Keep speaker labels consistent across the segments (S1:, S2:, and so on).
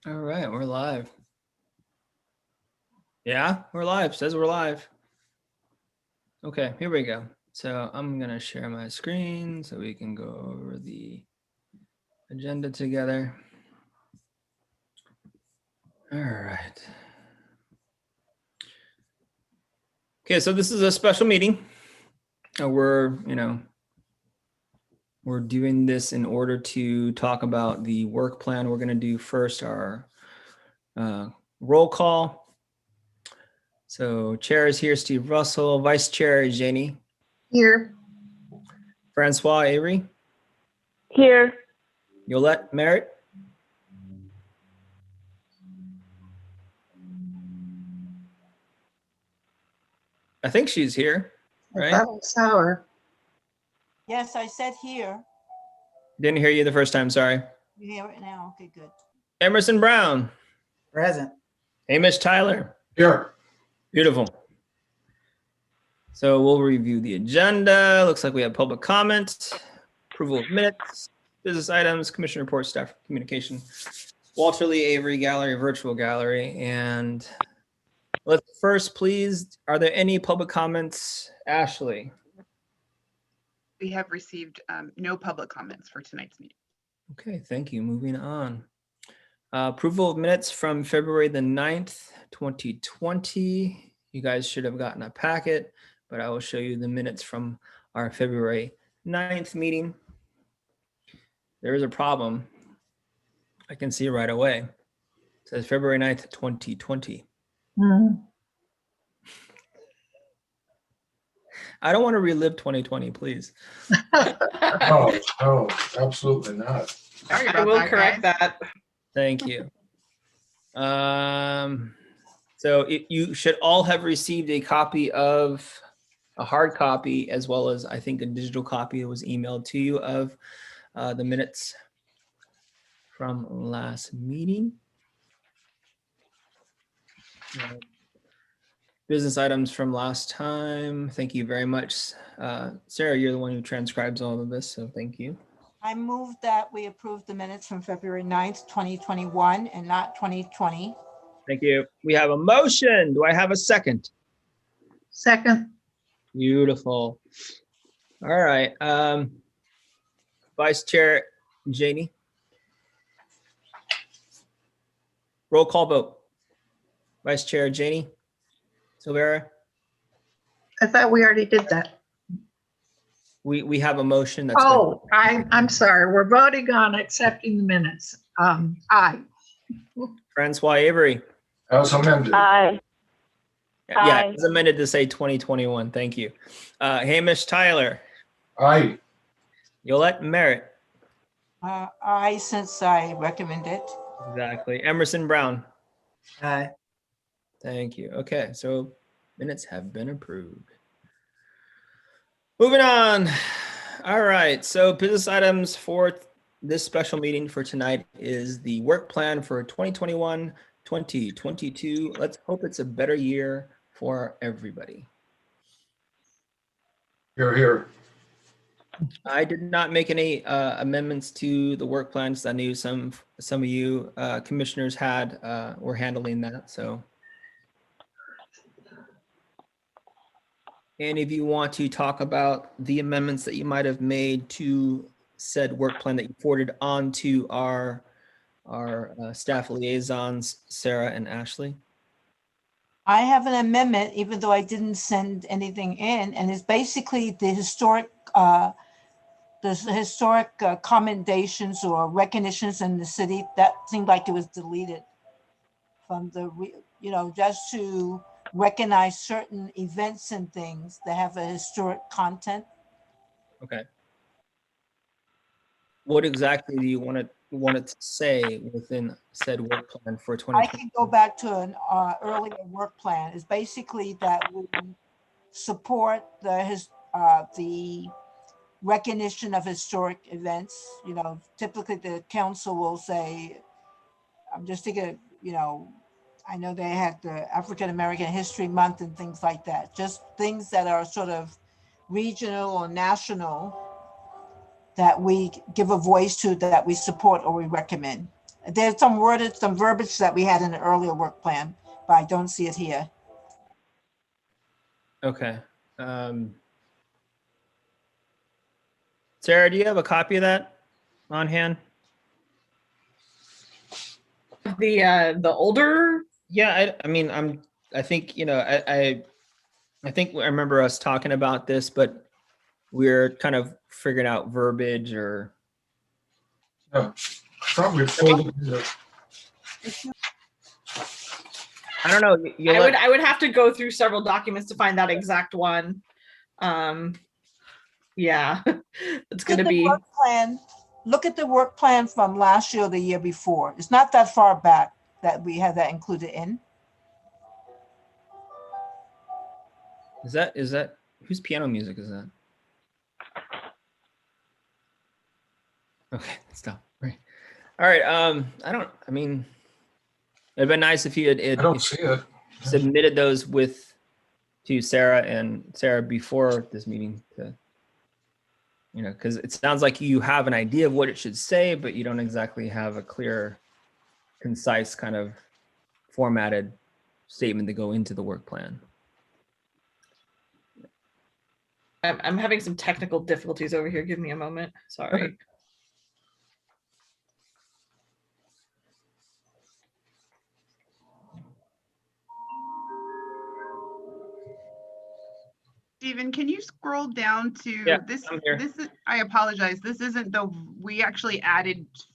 S1: All right, we're live. Yeah, we're live. Says we're live. Okay, here we go. So I'm gonna share my screen so we can go over the agenda together. All right. Okay, so this is a special meeting. We're doing this in order to talk about the work plan. We're gonna do first our roll call. So chair is here, Steve Russell. Vice chair is Janie.
S2: Here.
S1: Francois Avery.
S3: Here.
S1: Yolette Merritt. I think she's here, right?
S2: That was sour.
S4: Yes, I said here.
S1: Didn't hear you the first time, sorry.
S4: You hear it now? Okay, good.
S1: Emerson Brown.
S5: Present.
S1: Hamish Tyler.
S6: Here.
S1: Beautiful. So we'll review the agenda. Looks like we have public comments, approval of minutes, business items, commission report, staff communication, Walter Lee Avery Gallery, virtual gallery. And let's first, please, are there any public comments? Ashley.
S7: We have received no public comments for tonight's meeting.
S1: Okay, thank you. Moving on. Approval of minutes from February the 9th, 2020. You guys should have gotten a packet, but I will show you the minutes from our February 9th meeting. There is a problem. I can see right away. It says February 9th, 2020. I don't want to relive 2020, please.
S6: No, absolutely not.
S7: Sorry about
S5: I will
S7: that,
S5: correct
S7: guys.
S5: that.
S1: Thank you. So you should all have received a copy of a hard copy, as well as I think a digital copy that was emailed to you of the minutes from last meeting. Business items from last time. Thank you very much. Sarah, you're the one who transcribes all of this, so thank you.
S4: I move that we approve the minutes from February 9th, 2021 and not 2020.
S1: Thank you. We have a motion. Do I have a second?
S2: Second.
S1: Beautiful. All right. Vice Chair Janie. Roll call vote. Vice Chair Janie Silvera.
S2: I thought we already did that.
S1: We have a motion that's
S2: Oh, I'm sorry. We're voting on accepting the minutes. Aye.
S1: Francois Avery.
S6: As amended.
S3: Aye.
S1: Yeah,
S3: Aye.
S1: it's amended to say 2021. Thank you. Hamish Tyler.
S6: Aye.
S1: Yolette Merritt.
S4: I, since I recommend it.
S1: Exactly. Emerson Brown.
S5: Aye.
S1: Thank you. Okay, so minutes have been approved. Moving on. All right, so business items for this special meeting for tonight is the work plan for 2021, 2022. Let's hope it's a better year for everybody.
S6: Here.
S1: I did not make any amendments to the work plans. I knew some of you commissioners were handling that, so. Any of you want to talk about the amendments that you might have made to said work plan that you forwarded on to our staff liaisons, Sarah and Ashley?
S4: I have an amendment, even though I didn't send anything in, and it's basically the historic commendations or recognitions in the city. That seemed like it was deleted from the, just to recognize certain events and things that have a historic content.
S1: Okay. What exactly do you want it to say within said work plan for
S4: I
S1: 2020?
S4: can go back to an earlier work plan. It's basically that we support the recognition of historic events. Typically the council will say, I'm just thinking, I know they had the African American History Month and things like that. Just things that are sort of regional or national that we give a voice to, that we support or we recommend. There's some worded, some verbiage that we had in the earlier work plan, but I don't see it here.
S1: Okay. Sarah, do you have a copy of that on hand?
S8: The older,
S1: Yeah, I mean, I think, you know, I think I remember us talking about this, but we're kind of figuring out verbiage or.
S6: Yeah. Probably pulled it in the-
S1: I don't know.
S8: I would have to go through several documents to find that exact one. Yeah, it's
S4: Look at
S8: gonna
S4: the
S8: be.
S4: work plan. Look at the work plan from last year or the year before. It's not that far back that we had that included in.
S1: Is that whose piano music is that? Okay, stop. Right. All right. I mean, it'd been nice if you had
S6: I don't see it.
S1: submitted those to Sarah before this meeting to, you know, because it sounds like you have an idea of what it should say, but you don't exactly have a clear, concise kind of formatted statement to go into the work plan.
S8: I'm having some technical difficulties over here. Give me a moment. Sorry.
S1: Okay.
S7: Stephen, can you scroll down to
S1: Yeah,
S7: this?
S1: I'm here.
S7: This is, I apologize. This isn't the, we actually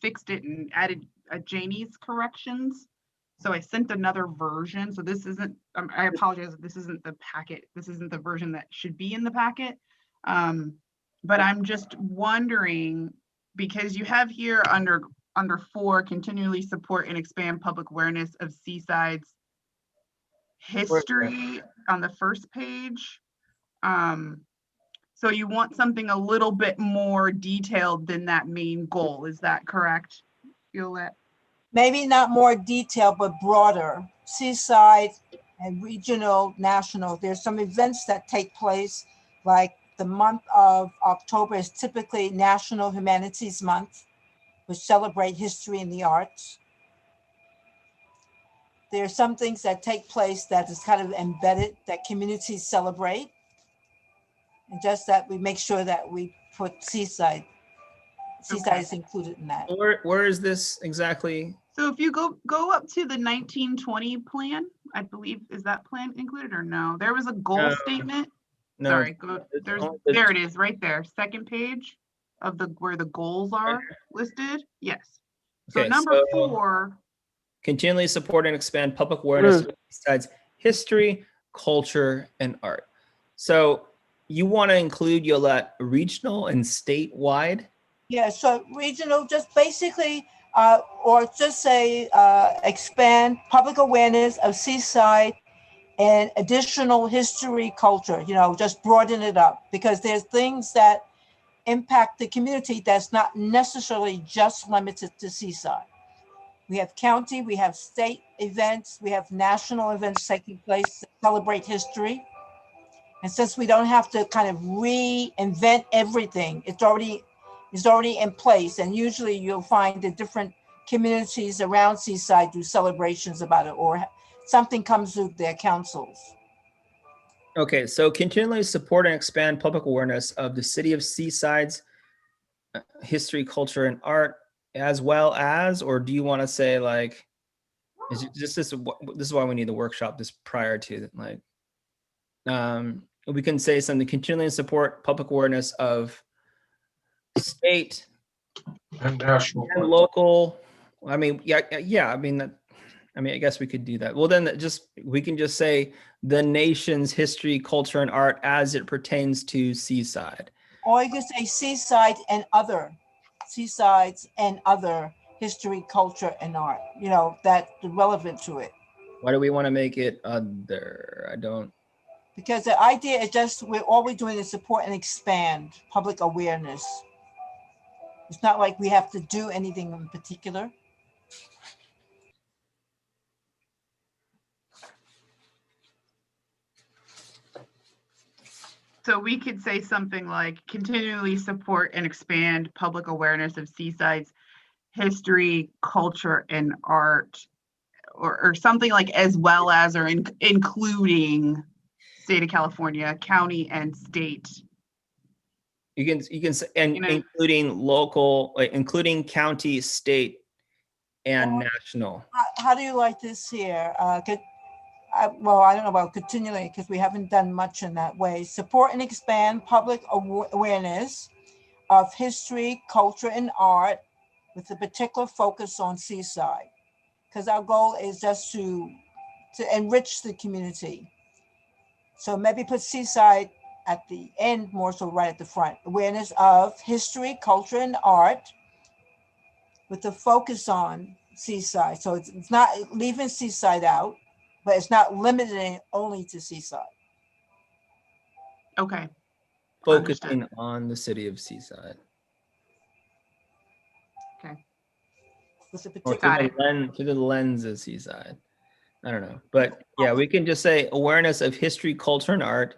S7: fixed it and added Janie's corrections. So I sent another version. So this isn't, I apologize. This isn't the packet. This isn't the version that should be in the packet. But I'm just wondering, because you have here under 4, continually support and expand public awareness of Seaside's history on the first page. So you want something a little bit more detailed than that main goal. Is that correct, Violette?
S4: Maybe not more detailed, but broader. Seaside and regional, national. There's some events that take place, like the month of October is typically National Humanities Month, which celebrate history and the arts. There are some things that take place that is kind of embedded that communities celebrate. And just that we make sure that we put Seaside
S7: Okay.
S4: is included in that.
S1: Where is this exactly?
S7: So if you go up to the 1920 plan, I believe, is that plan included or no? There was a goal statement.
S1: No,
S7: Sorry,
S1: it's
S7: there's,
S1: only the-
S7: there it is, right there, second page of where the goals are listed. Yes. So
S1: Okay,
S7: number
S1: so
S7: 4,
S1: continually support and expand public awareness of Seaside's history, culture, and art. So you want to include Yolette regional and statewide?
S4: Yeah, so regional, just basically, or just say expand public awareness of Seaside and additional history, culture, you know, just broaden it up because there's things that impact the community that's not necessarily just limited to Seaside. We have county, we have state events, we have national events taking place that celebrate history. And since we don't have to kind of reinvent everything, it's already in place. And usually you'll find the different communities around Seaside do celebrations about it or something comes through their councils.
S1: Okay, so continually support and expand public awareness of the city of Seaside's history, culture, and art, as well as, or do you want to say like, is it just this is why we need the workshop this prior to like, we can say something, continually support public awareness of state
S6: And national.
S1: and local. I mean, yeah. I mean, I guess we could do that. Well, then we can just say the nation's history, culture, and art as it pertains to Seaside.
S4: Or you could say Seasides and other history, culture, and art, you know, that's relevant to it.
S1: Why do we want to make it other? I don't.
S4: Because the idea is just, all we're doing is support and expand public awareness. It's not like we have to do anything in particular.
S7: so we could say something like continually support and expand public awareness of Seaside's history, culture, and art, or something like as well as or including state of California, county and state.
S1: You can say, and
S7: You know-
S1: including local, like, including county, state, and
S4: Well,
S1: national.
S4: How do you like this here? Well, I don't know about continually because we haven't done much in that way. Support and expand public awareness of history, culture, and art with a particular focus on Seaside. Because our goal is just to enrich the community. So maybe put Seaside at the end, more so right at the front. Awareness of history, culture, and art with the focus on Seaside. So it's not leaving Seaside out, but it's not limiting only to Seaside.
S7: Okay.
S1: Focusing on the city of Seaside.
S4: With a
S1: Or
S4: particular,
S7: Got it.
S1: through the lens of Seaside. I don't know. But yeah, we can just say awareness of history, culture, and art,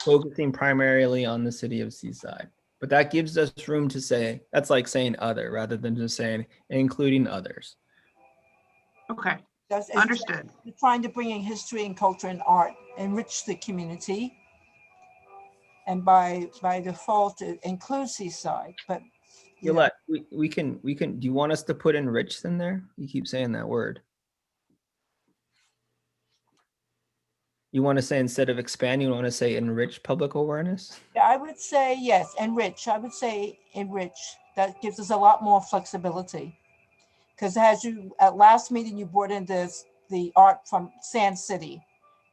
S1: focusing primarily on the city of Seaside. But that gives us room to say, that's like saying other rather than just saying including others.
S7: Okay.
S4: it's
S7: Understood.
S4: trying to bring in history and culture and art, enrich the community. And by default, it includes Seaside, but you know,
S1: Yolette, we can, do you want us to put enrich in there? You keep saying that word. You want to say instead of expand, you want to say enrich public awareness?
S4: I would say yes, enrich. I would say enrich. That gives us a lot more flexibility. Because as you, at last meeting, you brought in the art from Sand City.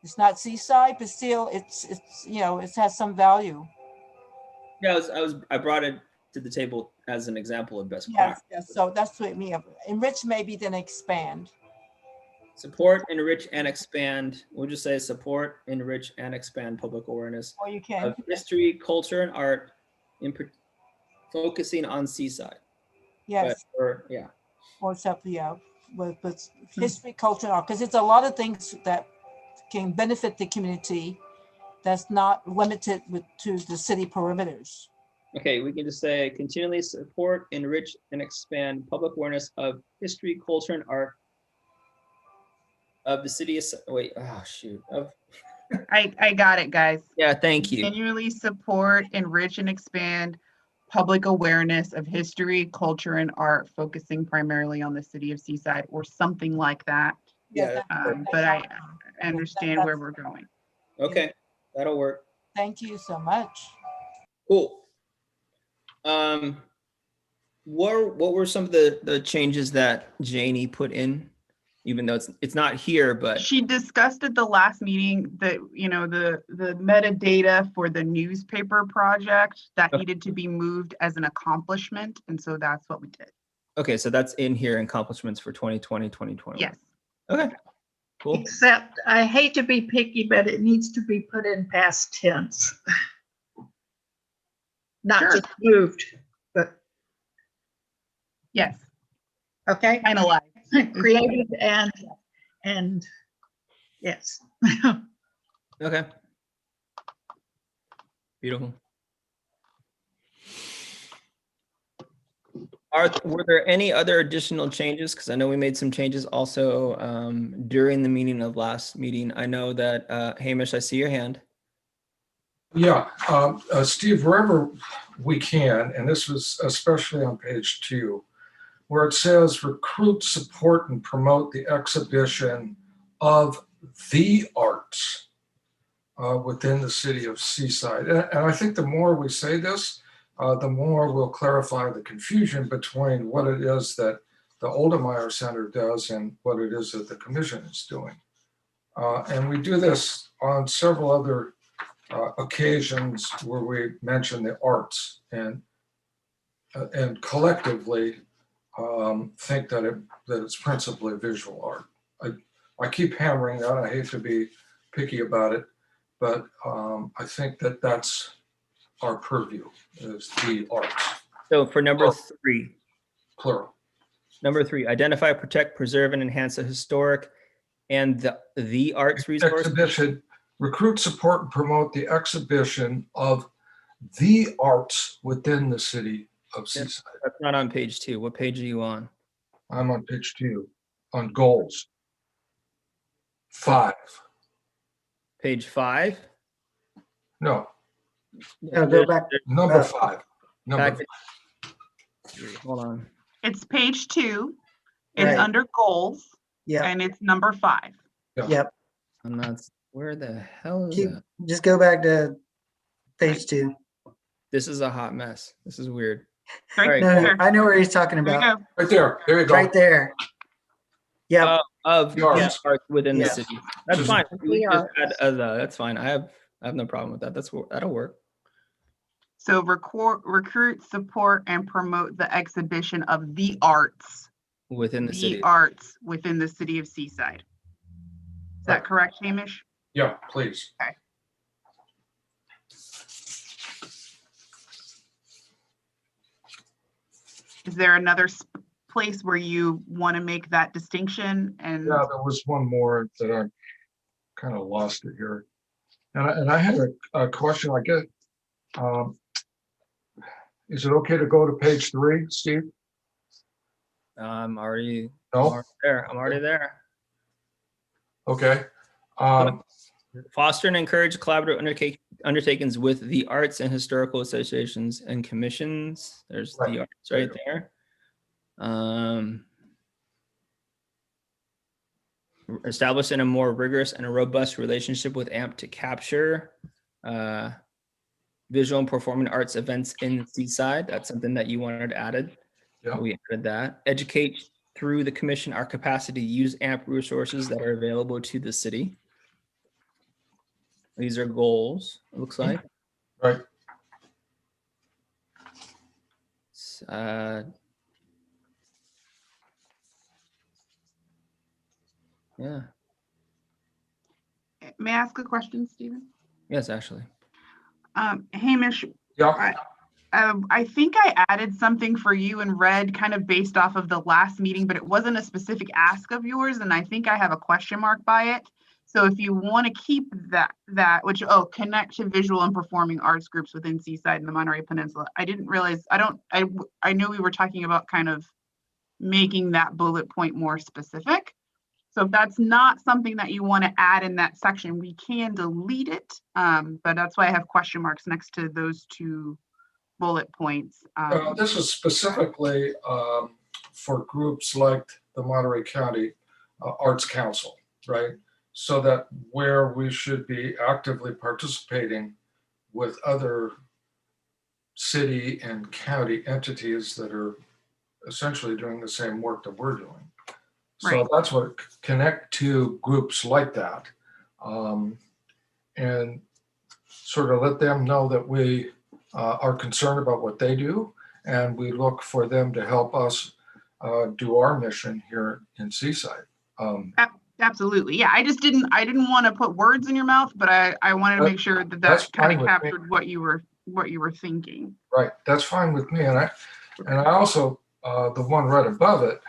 S4: It's not Seaside, but still it's, you know, it has some value.
S1: Yeah, I brought it to the table as an example of best
S4: Yes,
S1: practice.
S4: yes. So that's what me, enrich maybe then expand.
S1: Support, enrich, and expand. We'll just say support, enrich, and expand public awareness
S4: Or you can,
S1: of history, culture, and art, focusing on Seaside.
S4: yes,
S1: Yeah.
S4: or something, yeah, with history, culture, and art, because it's a lot of things that can benefit the community that's not limited to the city perimeters.
S1: Okay, we can just say continually support, enrich, and expand public awareness of history, culture, and art of the city of,
S7: I got it, guys.
S1: yeah, thank you.
S7: Continually support, enrich, and expand public awareness of history, culture, and art, focusing primarily on the city of Seaside, or something like that.
S1: Yeah,
S7: But I understand where we're going.
S1: okay, that'll work.
S4: Thank you so much.
S1: Cool. What were some of the changes that Janie put in, even though it's not here, but
S7: She discussed at the last meeting that, you know, the metadata for the newspaper project that
S1: Okay.
S7: needed to be moved as an accomplishment. And so that's what we did.
S1: okay, so that's in here, accomplishments for 2020, 2021.
S7: Yes.
S1: Okay, cool.
S2: Except I hate to be picky, but it needs to be put in past tense. Not
S7: Sure.
S2: just moved, but,
S7: Yes.
S2: okay,
S7: Finalized.
S2: created and yes.
S1: Okay. Beautiful. Were there any other additional changes? Because I know we made some changes also during the meeting of last meeting. I know that, Hamish, I see your hand.
S6: Yeah, Steve, wherever we can, and this was especially on page 2, where it says recruit, support, and promote the exhibition of the arts within the city of Seaside. And I think the more we say this, the more we'll clarify the confusion between what it is that the Oldemeyer Center does and what it is that the commission is doing. And we do this on several other occasions where we mention the arts and collectively think that it's principally visual art. I keep hammering that. I hate to be picky about it, but I think that that's our purview, is the arts,
S1: So for number
S6: Oh.
S1: 3,
S6: plural.
S1: number 3, identify, protect, preserve, and enhance the historic and the arts resource.
S6: Exhibition, recruit, support, and promote the exhibition of the arts within the city of Seaside.
S1: That's not on page 2. What page are you on?
S6: I'm on page 2, on goals. 5.
S1: Page 5?
S6: No,
S5: No, go back.
S6: number 5. Number
S1: Packet 3. Hold on.
S7: It's page 2. It's
S5: Right.
S7: under goals
S5: Yep,
S7: and it's number 5.
S5: yep.
S1: I'm not. Where the hell is
S5: Keep,
S1: that?
S5: just go back to page 2.
S1: This is a hot mess. This is weird.
S7: Right
S1: All right,
S5: No,
S7: there.
S5: I know where he's talking
S7: There you
S5: about.
S7: go.
S6: right there. There you go.
S5: Right there. Yep,
S1: Of
S6: The arts.
S1: arts within the
S5: Yes.
S1: city. That's
S6: Just-
S1: fine. We
S2: The
S1: just
S2: arts.
S1: add that's fine. I have no problem with that. That'll work.
S7: So recruit, support, and promote the exhibition of the arts.
S1: Within the city.
S7: The arts within the city of Seaside. Is that
S6: Right.
S7: correct, Hamish?
S6: Yeah, please.
S7: Is there another place where you want to make that distinction? And
S6: Yeah, there was one more that I kind of lost it here. And I had a question, I get, is it okay to go to page 3, Steve?
S1: I'm already
S6: No?
S1: there. I'm already there.
S6: Okay. Um,
S1: Foster and encourage collaborative undertakings with the arts and historical associations and commissions. There's
S6: Right.
S1: the arts right there. Establishing a more rigorous and a robust relationship with AMP to capture visual and performing arts events in Seaside. That's something that you wanted added.
S6: Yeah.
S1: We added that. Educate through the commission our capacity to use AMP resources that are available to the city. These are goals, it looks like.
S6: right.
S1: Yeah,
S7: may I ask a question, Stephen?
S1: yes, Ashley.
S7: Hamish,
S6: Yeah,
S7: I think I added something for you in red kind of based off of the last meeting, but it wasn't a specific ask of yours. And I think I have a question mark by it. So if you want to keep that, which, connect to visual and performing arts groups within Seaside and the Monterey Peninsula. I didn't realize, I knew we were talking about kind of making that bullet point more specific. So if that's not something that you want to add in that section, we can delete it. But that's why I have question marks next to those 2 bullet points.
S6: this is specifically for groups like the Monterey County Arts Council, right? So that where we should be actively participating with other city and county entities that are essentially doing the same work that we're doing. So
S7: Right.
S6: that's what connect to groups like that. And sort of let them know that we are concerned about what they do, and we look for them to help us do our mission here in Seaside.
S7: Absolutely. Yeah. I didn't want to put words in your mouth, but I wanted to make sure that
S6: That's
S7: that kind
S6: fine
S7: of
S6: with me.
S7: captured what you were thinking.
S6: Right, that's fine with me. And I also, the one right above it,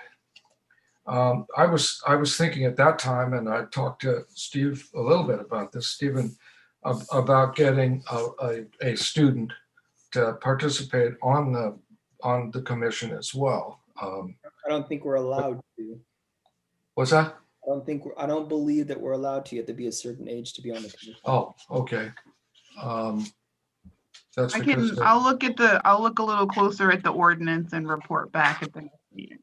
S6: I was thinking at that time, and I talked to Steve a little bit about this, Stephen, about getting a student to participate on the commission as well.
S1: I don't think we're allowed to.
S6: What's that?
S1: I don't believe that we're allowed to. You have to be a certain age to be on the commission.
S6: Oh, okay. That's because
S7: I'll look a little closer at the ordinance and report back at the next meeting.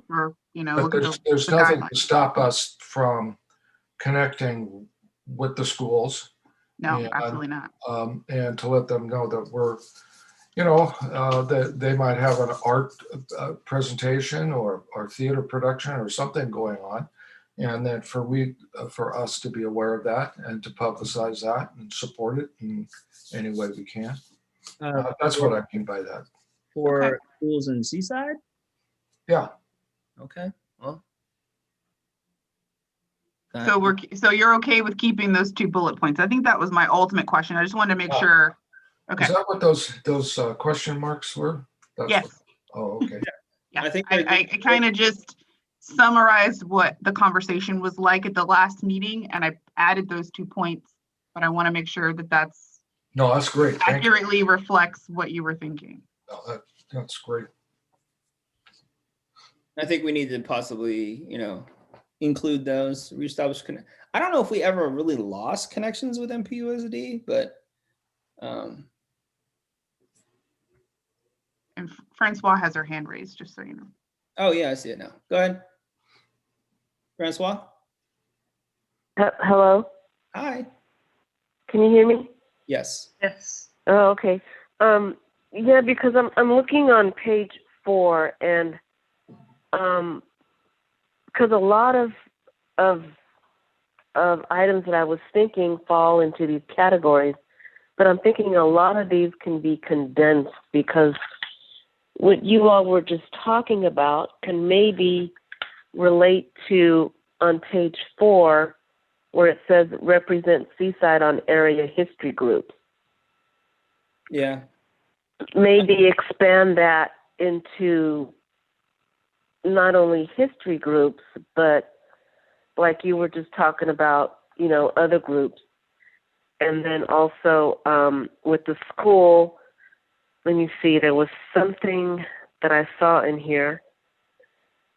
S7: Or,
S6: but
S7: look at
S6: there's
S7: the
S6: nothing
S7: guidelines.
S6: to stop us from connecting with the schools.
S7: No,
S6: Yeah.
S7: absolutely not.
S6: And to let them know that we're, that they might have an art presentation or theater production or something going on. And then for us to be aware of that and to publicize that and support it in any way we can. That's what I mean by that.
S1: For
S7: Okay.
S1: schools in Seaside?
S6: Yeah,
S1: Okay, well.
S7: So you're okay with keeping those 2 bullet points? I think that was my ultimate question. I just wanted to make
S6: Yeah.
S7: sure. Okay.
S6: is that what those question marks were? That's
S7: Yes.
S6: what- Oh, okay.
S7: Yeah,
S1: I think
S7: I kind of just summarized what the conversation was like at the last meeting, and I added those 2 points, but I want to make sure that that's
S6: No, that's great. Thank you.
S7: accurately reflects what you were thinking.
S6: That's great.
S1: I think we need to possibly, include those, reestablish. I don't know if we ever really lost connections with MPUSD, but
S7: And Francois has her hand raised, just so you know.
S1: oh yeah, I see it now. Go ahead, Francois.
S3: Hello?
S1: Hi.
S3: Can you hear me?
S1: Yes.
S2: Yes.
S3: Oh, okay. Yeah, because I'm looking on page 4, and because a lot of items that I was thinking fall into these categories, but I'm thinking a lot of these can be condensed, because what you all were just talking about can maybe relate to on page 4, where it says represent Seaside on area history groups.
S1: Yeah.
S3: Maybe expand that into not only history groups, but like you were just talking about, other groups. And then also with the school, let me see, there was something that I saw in here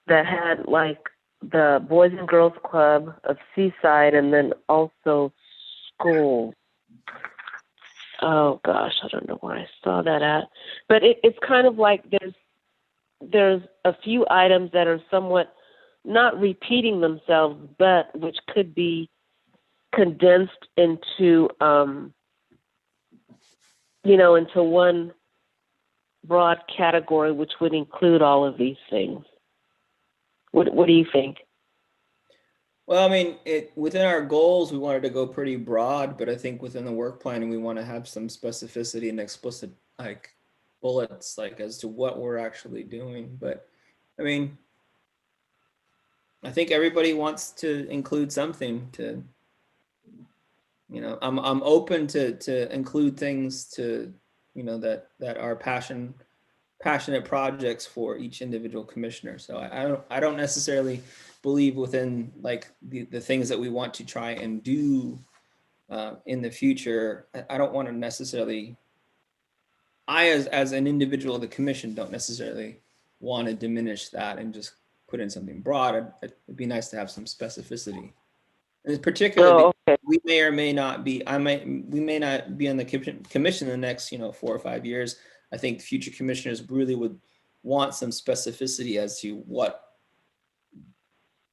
S3: that had like the Boys and Girls Club of Seaside, and then also schools. Oh gosh, I don't know where I saw that at. But it's kind of like there's a few items that are somewhat not repeating themselves, but which could be condensed into into one broad category, which would include all of these things. What do you think?
S1: Well, I mean, within our goals, we wanted to go pretty broad, but I think within the work planning, we want to have some specificity and explicit bullets, as to what we're actually doing. But I mean, I think everybody wants to include something to, I'm open to include things to, that are passionate projects for each individual commissioner. So I don't necessarily believe within the things that we want to try and do in the future. I don't want to necessarily, as an individual of the commission, don't necessarily want to diminish that and just put in something broad. It'd be nice to have some specificity. And particularly, we may or may not be, we may not be on the commission in the next, 4 or 5 years. I think future commissioners really would want some specificity as to what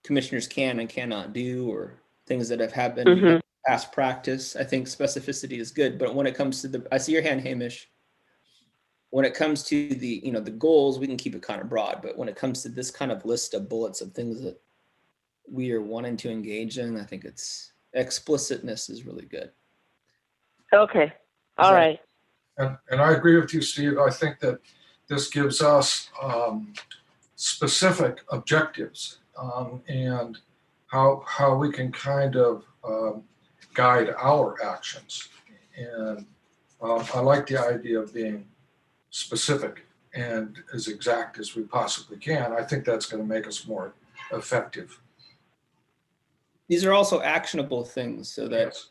S1: commissioners can and cannot do, or things that have happened past practice. I think specificity is good, but when it comes to I see your hand, Hamish. When it comes to the, the goals, we can keep it kind of broad, but when it comes to this kind of list of bullets of things that we are wanting to engage in, I think explicitness is really good.
S3: Okay. All right.
S6: And I agree with you, Steve. I think that this gives us specific objectives and how we can kind of guide our actions. And I like the idea of being specific and as exact as we possibly can. I think that's going to make us more effective.
S1: These are also actionable things, so that
S6: Yes.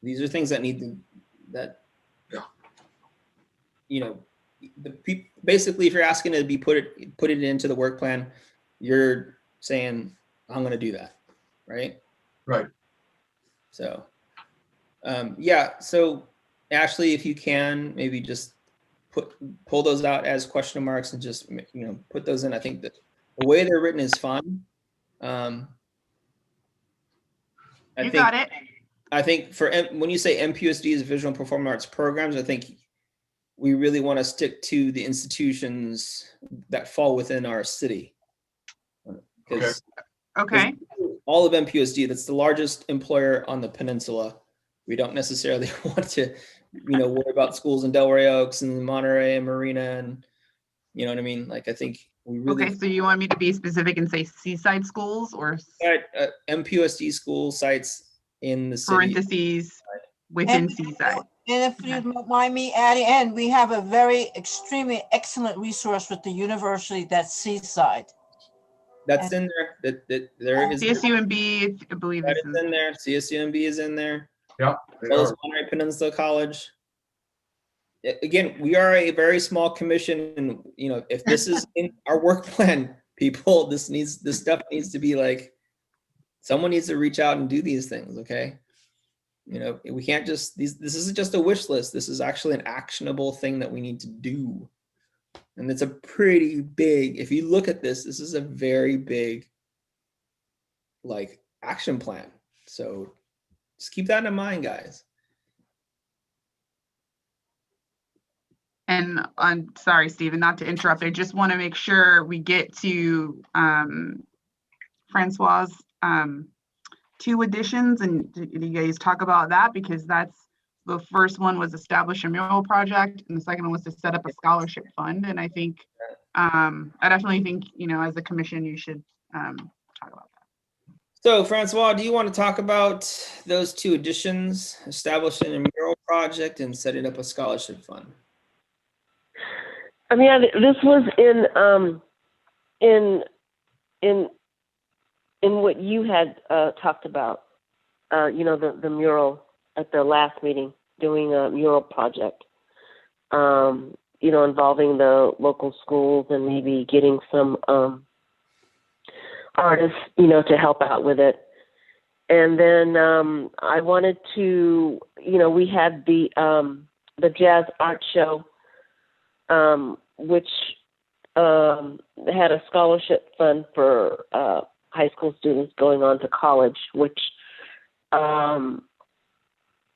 S1: these are things that need to, basically, if you're asking to be put it into the work plan, you're saying, I'm going to do that, right?
S6: Right.
S1: So, so Ashley, if you can, maybe just pull those out as question marks and just, put those in. I think that the way they're written is fun.
S7: You got it.
S1: I think when you say MPUSD's visual and performing arts programs, I think we really want to stick to the institutions that fall within our city.
S7: Okay.
S1: All of MPUSD, that's the largest employer on the peninsula. We don't necessarily want to, worry about schools in Delray Oaks and Monterey and Marina, and you know what I mean? I think we really.
S7: Okay, so you want me to be specific and say Seaside schools, or
S1: MPUSD school sites in the city.
S7: parentheses within Seaside?
S4: And if you don't mind me adding in, we have a very extremely excellent resource with the university, that's Seaside.
S1: That's in there. There is
S7: CSUMB, I believe
S1: that
S7: this
S1: is in there. CSUMB is in there.
S6: Yeah.
S1: As well as Monterey Peninsula College. again, we are a very small commission, and you know, if this is in our work plan, people, this stuff needs to be like, someone needs to reach out and do these things, okay? You know, we can't just, this isn't just a wish list. This is actually an actionable thing that we need to do. And it's a pretty big, if you look at this is a very big like action plan. So just keep that in mind, guys.
S7: And I'm sorry, Stephen, not to interrupt. I just want to make sure we get to Francois's 2 additions, and you guys talk about that, because that's the first one was establish a mural project, and the second one was to set up a scholarship fund. And I think I definitely think, you know, as a commission, you should talk about that.
S1: So Francois, do you want to talk about those 2 additions, establishing a mural project and setting up a scholarship fund?
S3: I mean, this was in what you had talked about, you know, the mural at the last meeting, doing a mural project, you know, involving the local schools and maybe getting some artists, you know, to help out with it. And then I wanted to, you know, we had the jazz art show, which had a scholarship fund for high school students going on to college, which,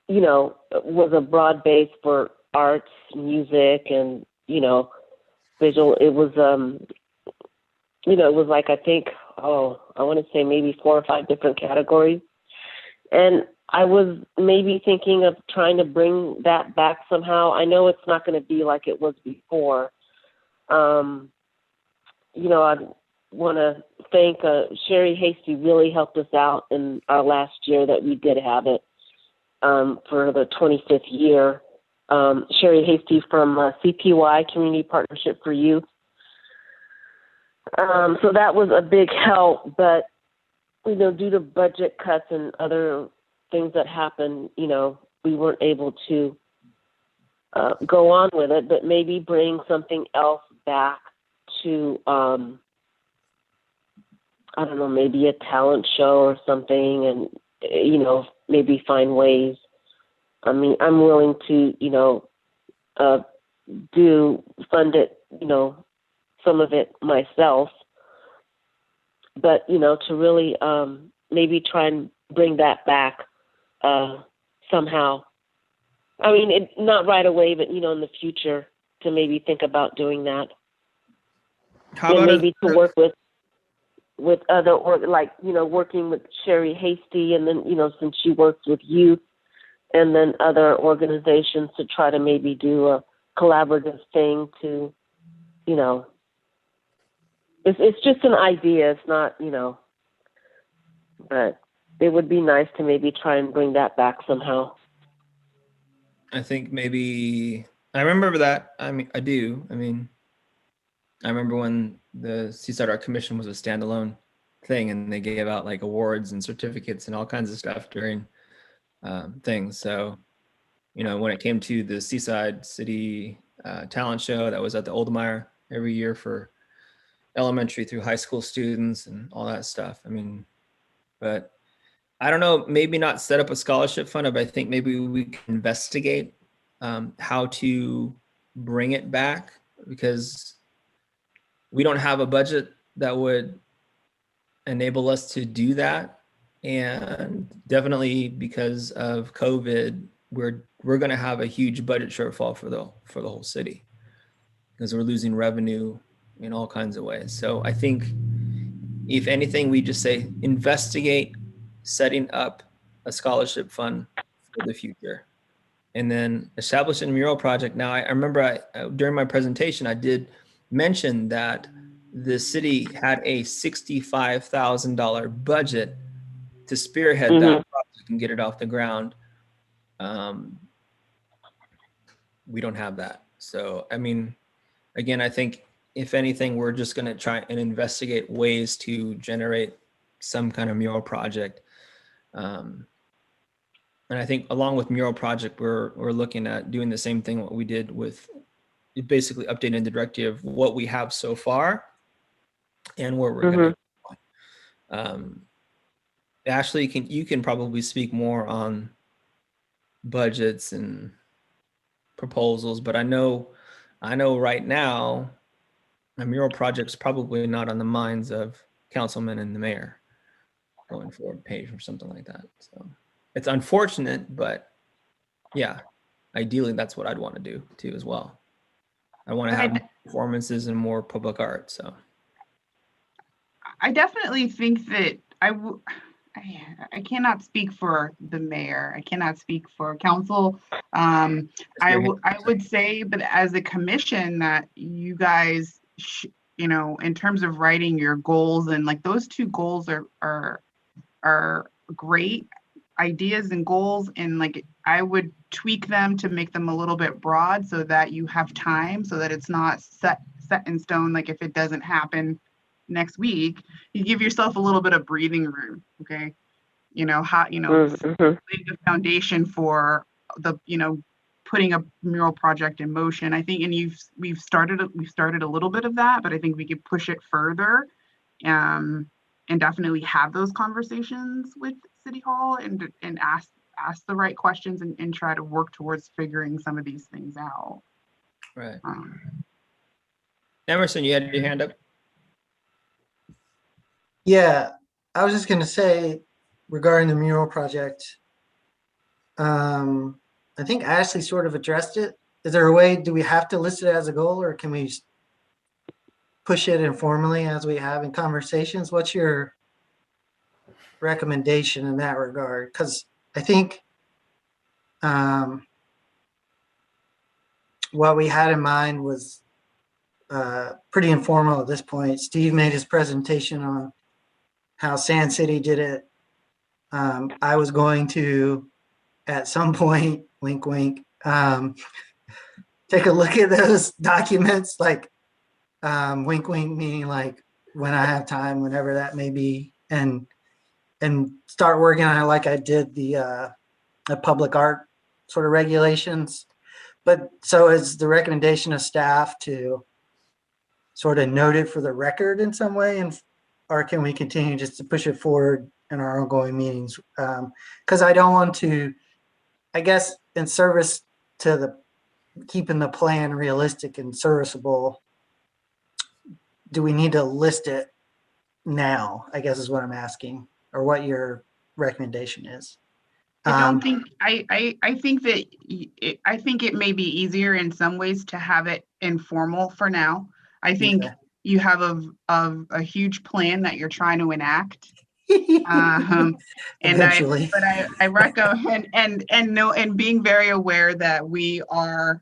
S3: you know, was a broad base for arts, music, and, you know, visual. It was, you know, it was like, I think, I want to say maybe 4 or 5 different categories. And I was maybe thinking of trying to bring that back somehow. I know it's not going to be like it was before. You know, I want to thank Sherry Hasty really helped us out in our last year that we did have it for the 25th year. Sherry Hasty from CPY, Community Partnership for Youth. So that was a big help, but, you know, due to budget cuts and other things that happened, you know, we weren't able to go on with it, but maybe bring something else back to, I don't know, maybe a talent show or something, and, you know, maybe find ways. I mean, I'm willing to, you know, fund it, you know, some of it myself, but, you know, to really maybe try and bring that back somehow. I mean, not right away, but, you know, in the future, to maybe think about doing that.
S1: How
S3: and
S1: about
S3: maybe to work with other, or like, you know, working with Sherry Hasty, and then, you know, since she works with youth, and then other organizations, to try to maybe do a collaborative thing to, you know, it's just an idea. It's not, you know, but it would be nice to maybe try and bring that back somehow.
S1: I think maybe I remember that. I mean, I do. I mean, I remember when the Seaside Art Commission was a standalone thing, and they gave out like awards and certificates and all kinds of stuff during things. So, you know, when it came to the Seaside City Talent Show that was at the Oldmeyer every year for elementary through high school students and all that stuff. I mean, but I don't know, maybe not set up a scholarship fund, but I think maybe we can investigate how to bring it back, because we don't have a budget that would enable us to do that. And definitely because of COVID, we're going to have a huge budget shortfall for the whole city, because we're losing revenue in all kinds of ways. So I think if anything, we just say investigate setting up a scholarship fund for the future, and then establishing a mural project. Now, I remember during my presentation, I did mention that the city had a $65,000 budget to spearhead that project and get it off the ground. We don't have that. So, I mean, again, I think if anything, we're just going to try and investigate ways to generate some kind of mural project. And I think along with mural project, we're looking at doing the same thing what we did with basically updating the directive of what we have so far and where we're going to. Ashley, you can probably speak more on budgets and proposals, but I know right now a mural project's probably not on the minds of councilmen and the mayor going forward page or something like that. So it's unfortunate, but yeah, ideally that's what I'd want to do too as well. I want to have more performances and more public art. So
S7: I definitely think that I cannot speak for the mayor. I cannot speak for council. I would say, but as a commission, that you guys, you know, in terms of writing your goals, and like those two goals are great ideas and goals, and like I would tweak them to make them a little bit broad so that you have time, so that it's not set in stone. Like if it doesn't happen next week, you give yourself a little bit of breathing room. Okay, you know how lay the foundation for the putting a mural project in motion. I think, and we've started a little bit of that, but I think we could push it further, and definitely have those conversations with City Hall and ask the right questions and try to work towards figuring some of these things out.
S1: Right. Emerson, you had your hand up.
S5: Yeah, I was just going to say regarding the mural project, I think Ashley sort of addressed it. Is there a way, do we have to list it as a goal, or can we push it informally as we have in conversations? What's your recommendation in that regard? Because I think what we had in mind was pretty informal at this point. Steve made his presentation on how Sand City did it. I was going to, at some point, wink, wink, take a look at those documents, like wink, wink, meaning like when I have time, whenever that may be, and start working on it like I did the public art sort of regulations. But so is the recommendation of staff to sort of note it for the record in some way, and or can we continue just to push it forward in our ongoing meetings? Because I don't want to, I guess, in service to the keeping the plan realistic and serviceable, do we need to list it now? I guess is what I'm asking, or what your recommendation is.
S7: I don't think I think that I think it may be easier in some ways to have it informal for now. I think you have a huge plan that you're trying to enact. And
S5: Eventually.
S7: I recommend and being very aware that we are,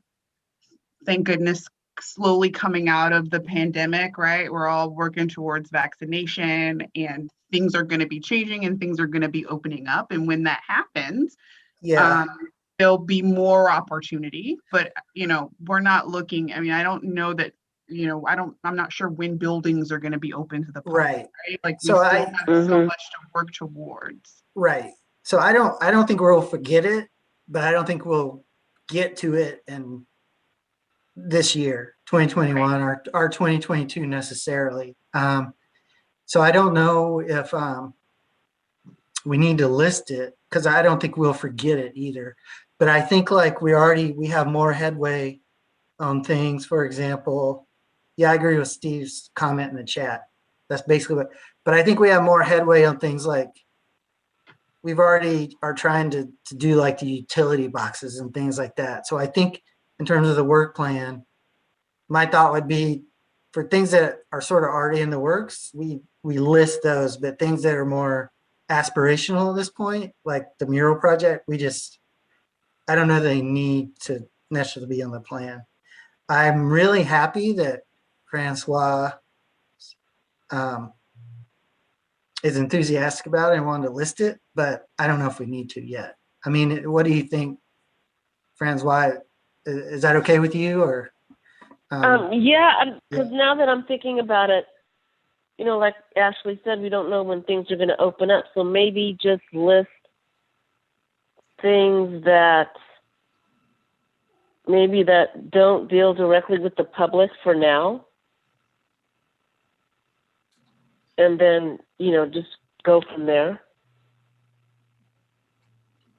S7: thank goodness, slowly coming out of the pandemic, right? We're all working towards vaccination, and things are going to be changing and things are going to be opening up. And when that happens, there'll be more opportunity. But, we're not looking, I mean, I don't know that, I'm not sure when buildings are going to be open to the public, right? Like we still have so much to work towards.
S5: Right. So I don't think we'll forget it, but I don't think we'll get to it and this year, 2021, or 2022 necessarily. So I don't know if we need to list it, because I don't think we'll forget it either. But I think like we have more headway on things. For example, I agree with Steve's comment in the chat. That's basically what, but I think we have more headway on things like we've already are trying to do like the utility boxes and things like that. So I think in terms of the work plan, my thought would be for things that are sort of already in the works, we list those, but things that are more aspirational at this point, like the mural project, I don't know that they need to necessarily be on the plan. I'm really happy that Francois is enthusiastic about it and wanted to list it, but I don't know if we need to yet. I mean, what do you think, Francois? Is that okay with you, or?
S3: Because now that I'm thinking about it, like Ashley said, we don't know when things are going to open up. So maybe just list things that maybe that don't deal directly with the public for now. And then, just go from there.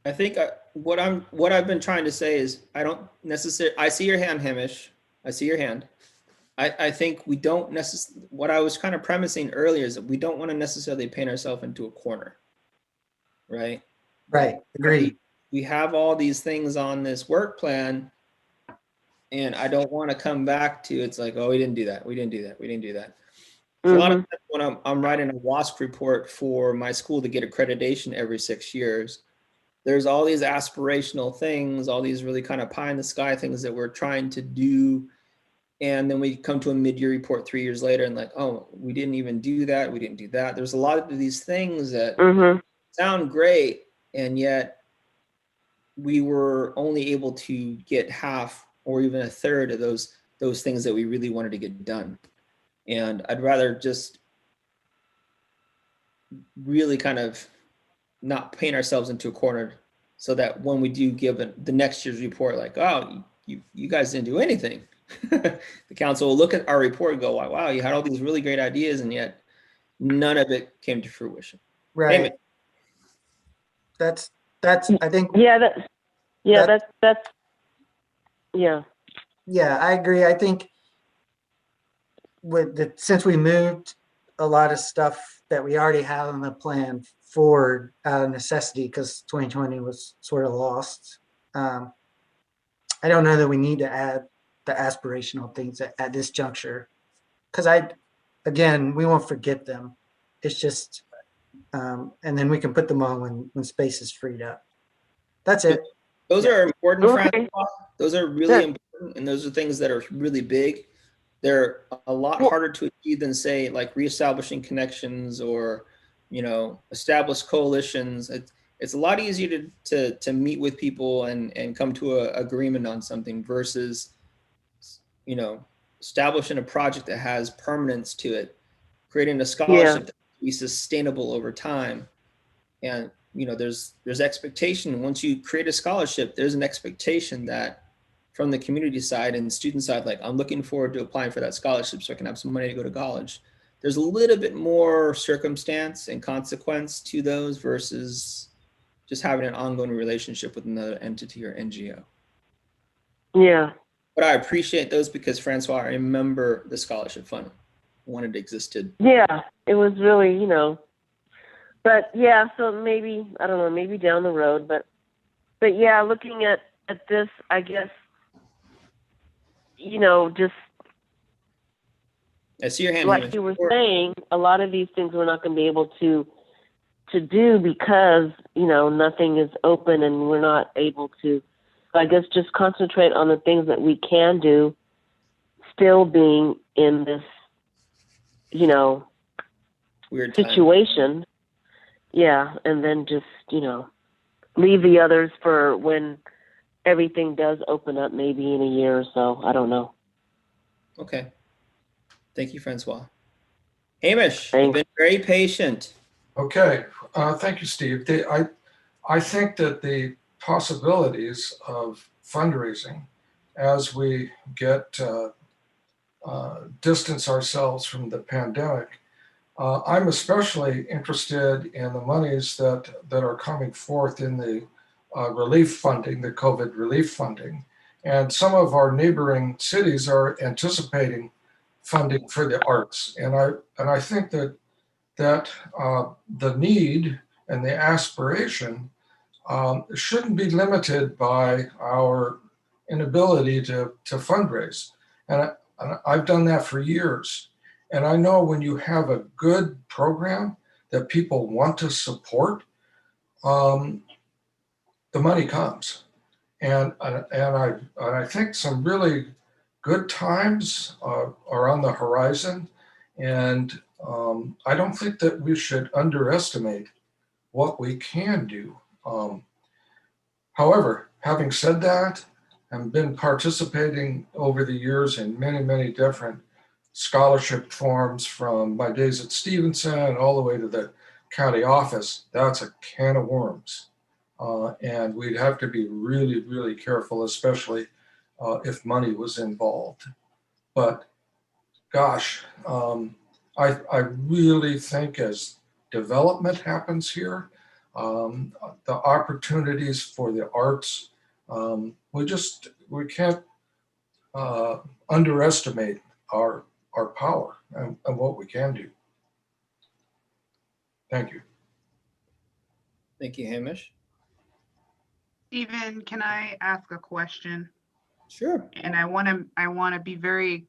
S1: I think what I've been trying to say is I don't necessarily, I see your hand, Hamish. I see your hand. I think we don't necessarily, what I was kind of premising earlier is that we don't want to necessarily paint ourselves into a corner, right?
S5: Right, agreed.
S1: We have all these things on this work plan, and I don't want to come back to, it's like, oh, we didn't do that. We didn't do that. We didn't do that. So a lot of times when I'm writing a WASC report for my school to get accreditation every 6 years, there's all these aspirational things, all these really kind of pie in the sky things that we're trying to do. And then we come to a mid-year report 3 years later and like, oh, we didn't even do that. We didn't do that. There's a lot of these things that sound great, and yet we were only able to get half or even a third of those things that we really wanted to get done. And I'd rather just really kind of not paint ourselves into a corner, so that when we do give the next year's report, like, oh, you guys didn't do anything. The council will look at our report and go, wow, you had all these really great ideas, and yet none of it came to fruition.
S5: Right.
S1: Amy.
S5: That's I think.
S3: Yeah, that's yeah.
S5: Yeah, I agree. I think since we moved a lot of stuff that we already have on the plan forward out of necessity, because 2020 was sort of lost. I don't know that we need to add the aspirational things at this juncture, because again, we won't forget them. It's just, and then we can put them on when space is freed up. That's it.
S1: Those are important,
S3: Okay.
S1: Francois. Those are really important, and those are things that are really big. They're a lot harder to achieve than, say, like reestablishing connections or, establish coalitions. It's a lot easier to meet with people and come to an agreement on something versus, establishing a project that has permanence to it, creating a scholarship that can be sustainable over time. And, there's expectation. Once you create a scholarship, there's an expectation that from the community side and student side, like, I'm looking forward to applying for that scholarship so I can have some money to go to college. There's a little bit more circumstance and consequence to those versus just having an ongoing relationship with another entity or NGO.
S3: Yeah.
S1: But I appreciate those because, Francois, I remember the scholarship fund when it existed.
S3: Yeah, it was really, but yeah, so maybe, I don't know, maybe down the road, but yeah, looking at this, I guess, just
S1: I see your hand.
S3: like you were saying, a lot of these things we're not going to be able to do because, nothing is open and we're not able to, I guess, just concentrate on the things that we can do, still being in this,
S1: weird time.
S3: situation. Yeah, and then just, leave the others for when everything does open up, maybe in a year or so. I don't know.
S1: Okay. Thank you, Francois. Hamish,
S3: Thanks.
S1: you've been very patient.
S6: Okay, thank you, Steve. I think that the possibilities of fundraising as we get distance ourselves from the pandemic, I'm especially interested in the monies that are coming forth in the relief funding, the COVID relief funding. And some of our neighboring cities are anticipating funding for the arts. And I think that the need and the aspiration shouldn't be limited by our inability to fundraise. And I've done that for years. And I know when you have a good program that people want to support, the money comes. And I think some really good times are on the horizon. And I don't think that we should underestimate what we can do. However, having said that, I've been participating over the years in many, many different scholarship forms from my days at Stevenson all the way to the county office. That's a can of worms. And we'd have to be really, really careful, especially if money was involved. But gosh, I really think as development happens here, the opportunities for the arts, we can't underestimate our power and what we can do. Thank you.
S1: Thank you, Hamish.
S7: Stephen, can I ask a question?
S1: Sure.
S7: And I want to be very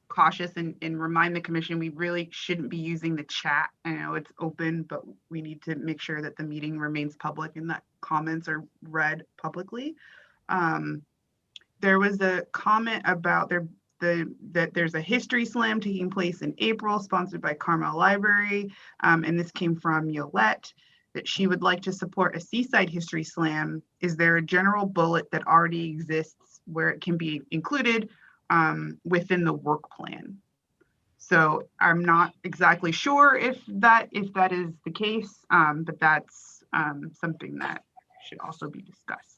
S7: cautious and remind the commission we really shouldn't be using the chat. I know it's open, but we need to make sure that the meeting remains public and that comments are read publicly. There was a comment about that there's a history slam taking place in April, sponsored by Carmel Library, and this came from Yolette, that she would like to support a Seaside history slam. Is there a general bullet that already exists where it can be included within the work plan? So I'm not exactly sure if that is the case, but that's something that should also be discussed.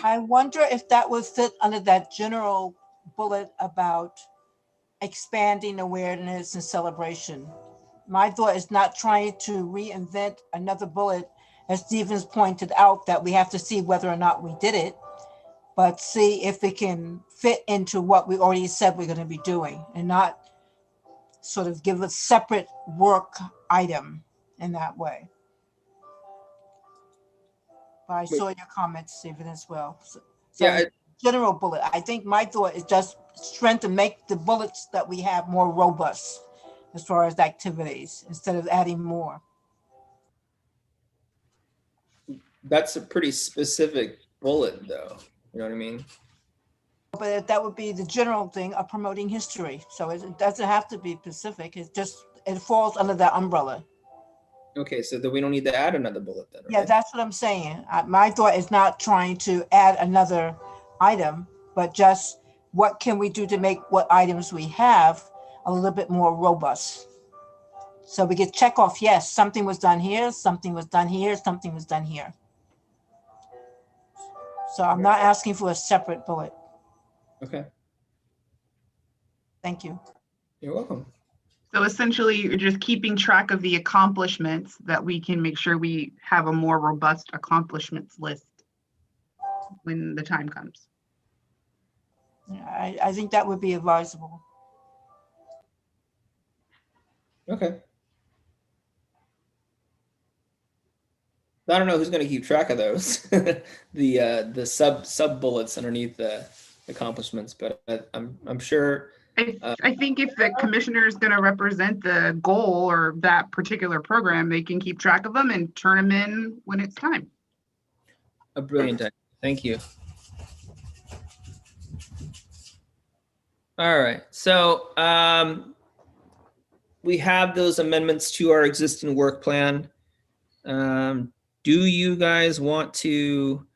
S4: I wonder if that would fit under that general bullet about expanding awareness and celebration. My thought is not trying to reinvent another bullet, as Stevens pointed out, that we have to see whether or not we did it, but see if it can fit into what we already said we're going to be doing and not sort of give a separate work item in that way. But I saw your comments, Stephen, as well. So
S1: Yeah,
S4: general bullet. I think my thought is just trying to make the bullets that we have more robust as far as activities instead of adding more.
S1: that's a pretty specific bullet, though. You know what I mean?
S4: But that would be the general thing of promoting history. So it doesn't have to be specific. It falls under that umbrella.
S1: Okay, so then we don't need to add another bullet then,
S4: Yeah,
S1: right?
S4: that's what I'm saying. My thought is not trying to add another item, but just what can we do to make what items we have a little bit more robust? So we could check off, yes, something was done here, something was done here, something was done here. So I'm not asking for a separate bullet.
S1: Okay,
S4: Thank you.
S1: you're welcome.
S7: So essentially, you're just keeping track of the accomplishments that we can make sure we have a more robust accomplishments list when the time comes.
S4: Yeah, I think that would be advisable.
S1: Okay. I don't know who's going to keep track of those, the sub bullets underneath the accomplishments, but I'm sure.
S7: I think if the commissioner is going to represent the goal or that particular program, they can keep track of them and turn them in when it's time.
S1: A brilliant idea. Thank you. All right, so we have those amendments to our existing work plan. Do you guys want to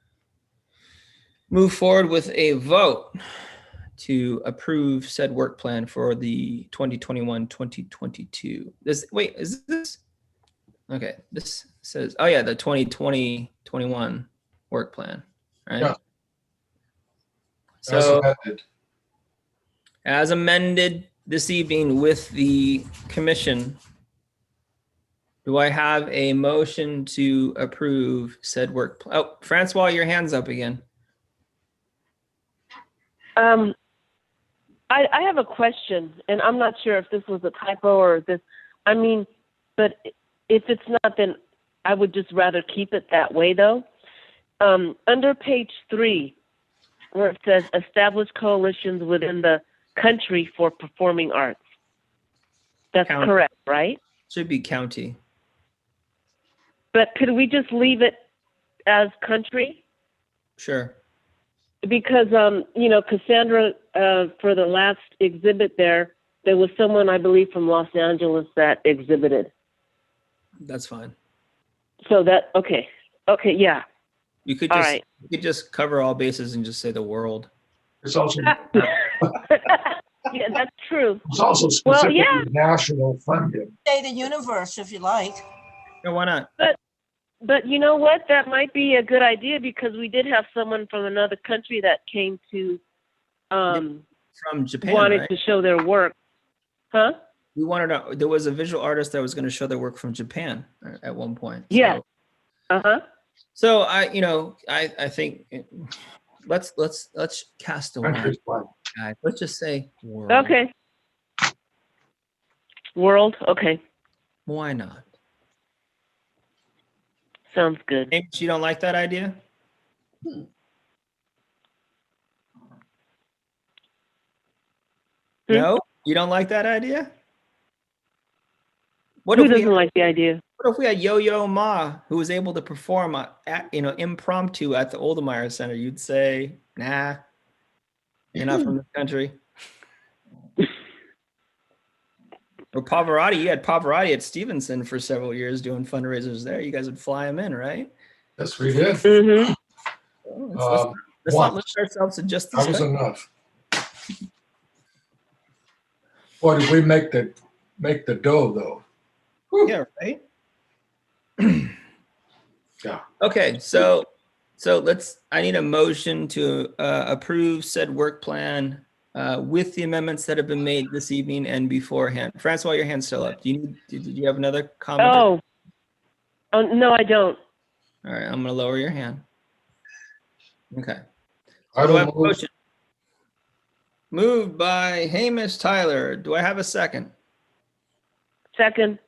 S1: move forward with a vote to approve said work plan for the 2021-2022? Wait, is this? Okay, this says, oh yeah, the 2020-21 work plan, right?
S6: Yeah.
S1: So
S6: amended.
S1: as amended this evening with the commission, do I have a motion to approve said work? Oh, Francois, your hand's up again.
S3: I have a question, and I'm not sure if this was a typo or this. I mean, but if it's not, then I would just rather keep it that way, though. Under page 3, where it says establish coalitions within the country for performing arts. That's
S1: County.
S3: correct, right?
S1: Should be county.
S3: But could we just leave it as country?
S1: Sure.
S3: Because, Cassandra, for the last exhibit there was someone, I believe, from Los Angeles that exhibited.
S1: That's fine.
S3: So that, okay, yeah.
S1: You could
S3: All
S1: just
S3: right.
S1: you could just cover all bases and just say the world.
S6: It's also
S3: Yeah, that's true.
S6: it's also
S3: Well,
S6: specifically
S3: yeah.
S6: national funding.
S4: Say the universe if you like.
S1: No, why not?
S3: But you know what? That might be a good idea because we did have someone from another country that came to
S1: From Japan,
S3: wanted
S1: right?
S3: to show their work. Huh?
S1: We wanted there was a visual artist that was going to show their work from Japan at one point.
S3: Yeah.
S1: So,
S3: Uh-huh.
S1: so I think let's cast a wide,
S6: Country's fine.
S1: guys. Let's just say world.
S3: Okay. World. Okay.
S1: Why not?
S3: Sounds good.
S1: James, you don't like that idea? No, you don't like that idea? What
S3: Who
S1: if we
S3: doesn't like the idea?
S1: What if we had Yo-Yo Ma, who was able to perform impromptu at the Oldemeyer Center? You'd say, nah, you're not from this country. Or Pavarotti, you had Pavarotti at Stevenson for several years doing fundraisers there. You guys would fly him in, right?
S6: Yes, we did.
S3: Mm-hmm.
S1: Well, let's not limit ourselves to just this
S6: That was
S1: country.
S6: enough. Boy, did we make the dough though. Whew.
S1: Yeah, right.
S6: Yeah.
S1: Okay, so I need a motion to approve said work plan with the amendments that have been made this evening and beforehand. Francois, your hand's still up. Did you have another comment?
S3: Oh, no, I don't.
S1: All right, I'm gonna lower your hand. Okay.
S6: I
S1: Do I have
S6: will
S1: a
S6: move.
S1: motion? Moved by Hamish Tyler. Do I have a second?
S3: Second.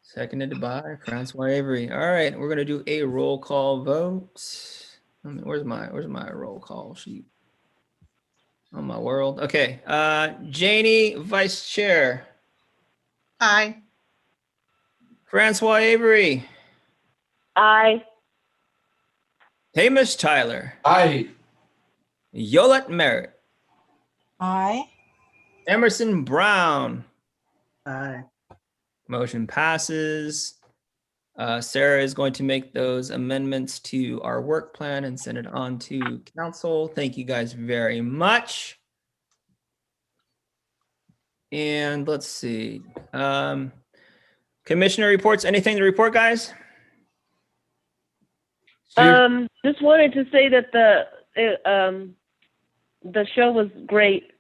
S1: Seconded by Francois Avery. All right, we're gonna do a roll call vote. Where's my roll call sheet? Oh my world. Okay. Janie, Vice Chair.
S2: Aye.
S1: Francois Avery.
S3: Aye.
S1: Hamish Tyler.
S6: Aye.
S1: Yolette Merritt.
S4: Aye.
S1: Emerson Brown.
S5: Aye.
S1: Motion passes. Sarah is going to make those amendments to our work plan and send it on to council. Thank you guys very much. And let's see. Commissioner reports. Anything to report, guys?
S6: Steve?
S3: Just wanted to say that the show was great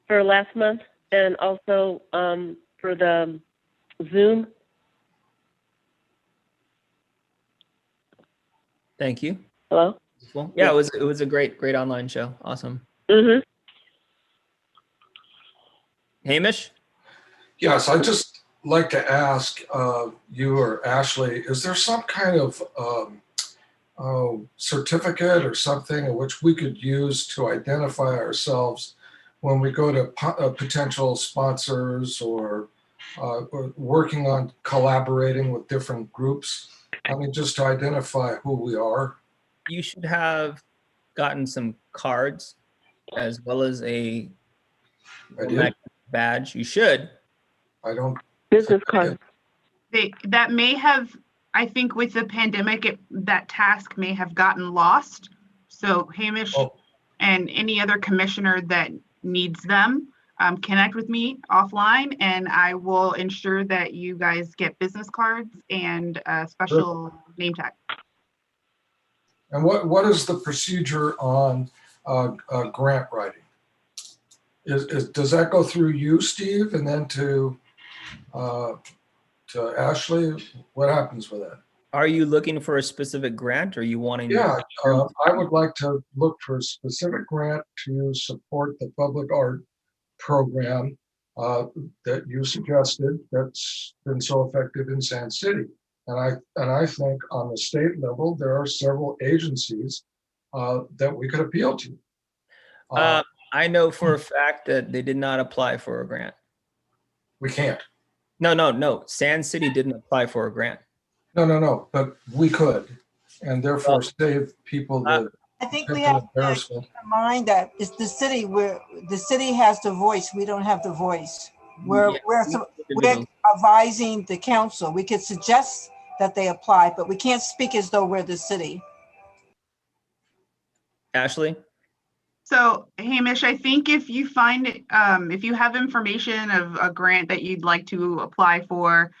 S3: for last month and also for the Zoom.
S1: Thank you.
S3: Hello?
S1: Well, yeah, it was a great online show. Awesome.
S3: Mm-hmm.
S1: Hamish?
S6: Yes, I'd just like to ask you or Ashley, is there some kind of certificate or something in which we could use to identify ourselves when we go to potential sponsors or working on collaborating with different groups? I mean, just to identify who we are.
S1: You should have gotten some cards as well as a
S6: I did.
S1: badge. You should.
S6: I don't.
S3: Business card.
S7: That may have, I think with the pandemic, that task may have gotten lost. So Hamish and any other commissioner that needs them, connect with me offline and I will ensure that you guys get business cards and a special name tag.
S6: And what is the procedure on grant writing? Does that go through you, Steve, and then to Ashley? What happens with that?
S1: Are you looking for a specific grant or are you wanting?
S6: Yeah, I would like to look for a specific grant to support the public art program that you suggested that's been so effective in Sand City. And I think on the state level, there are several agencies that we could appeal to.
S1: I know for a fact that they did not apply for a grant.
S6: We can't.
S1: No. Sand City didn't apply for a grant.
S6: No, but we could, and therefore save people the
S4: I think we have to
S6: embarrassment.
S4: keep in mind that it's the city where the city has the voice. We don't have the voice. We're advising the council. We could suggest that they apply, but we can't speak as though we're the city.
S1: Ashley?
S7: So Hamish, I think if you find, if you have information of a grant that you'd like to apply for,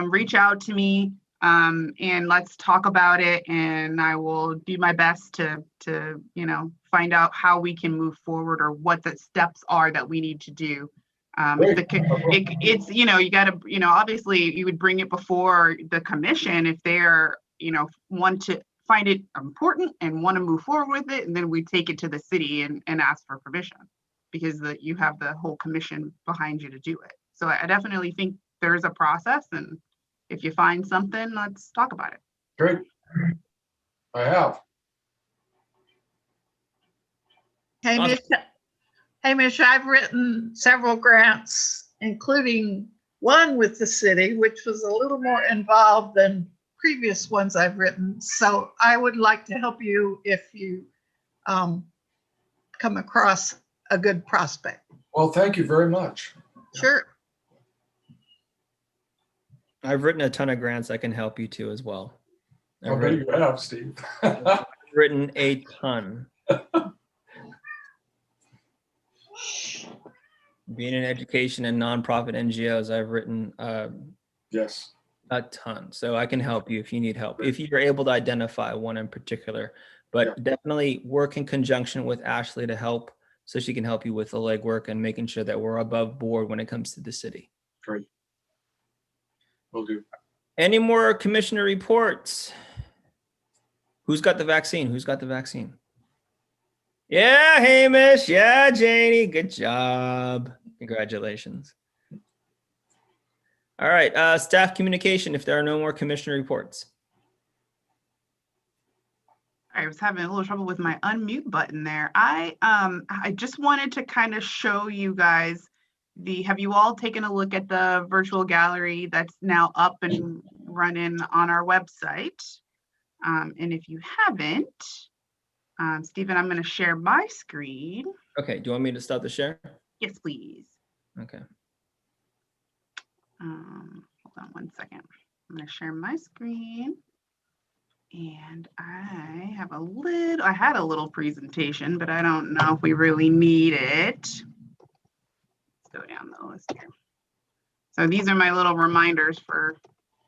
S7: reach out to me and let's talk about it. And I will do my best to find out how we can move forward or what the steps are that we need to do. It's you got to obviously you would bring it before the commission if they're want to find it important and want to move forward with it, and then we take it to the city and ask for permission because you have the whole commission behind you to do it. So I definitely think there's a process, and if you find something, let's talk about it.
S6: Great. I have.
S2: Hey, Mish, I've written several grants, including one with the city, which was a little more involved than previous ones I've written. So I would like to help you if you come across a good prospect.
S6: Well, thank you very much.
S2: Sure.
S1: I've written a ton of grants. I can help you too as well.
S6: I bet you have, Steve.
S1: I've written a ton. Being in education and nonprofit NGOs, I've written
S6: Yes.
S1: a ton. So I can help you if you need help, if you're able to identify one in particular. But definitely work in conjunction with Ashley to help so she can help you with the legwork and making sure that we're above board when it comes to the city.
S6: Great. Will do.
S1: Any more commissioner reports? Who's got the vaccine? Who's got the vaccine? Yeah, Hamish. Yeah, Janie. Good job. Congratulations. All right, staff communication, if there are no more commissioner reports.
S7: I was having a little trouble with my unmute button there. I just wanted to kind of show you guys have you all taken a look at the virtual gallery that's now up and running on our website? And if you haven't, Stephen, I'm going to share my screen.
S1: Okay, do you want me to start the share?
S7: Yes, please.
S1: Okay.
S7: Hold on one second. I'm going to share my screen. And I had a little presentation, but I don't know if we really need it. Let's go down the list here. So these are my little reminders for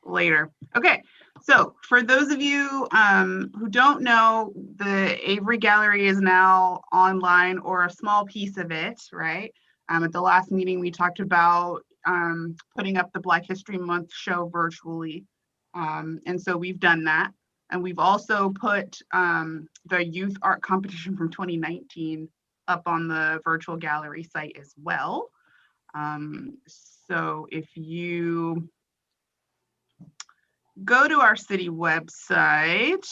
S7: later. Okay, so for those of you who don't know, the Avery Gallery is now online, or a small piece of it, right? At the last meeting, we talked about putting up the Black History Month show virtually. And so we've done that. And we've also put the youth art competition from 2019 up on the virtual gallery site as well. So if you go to our city website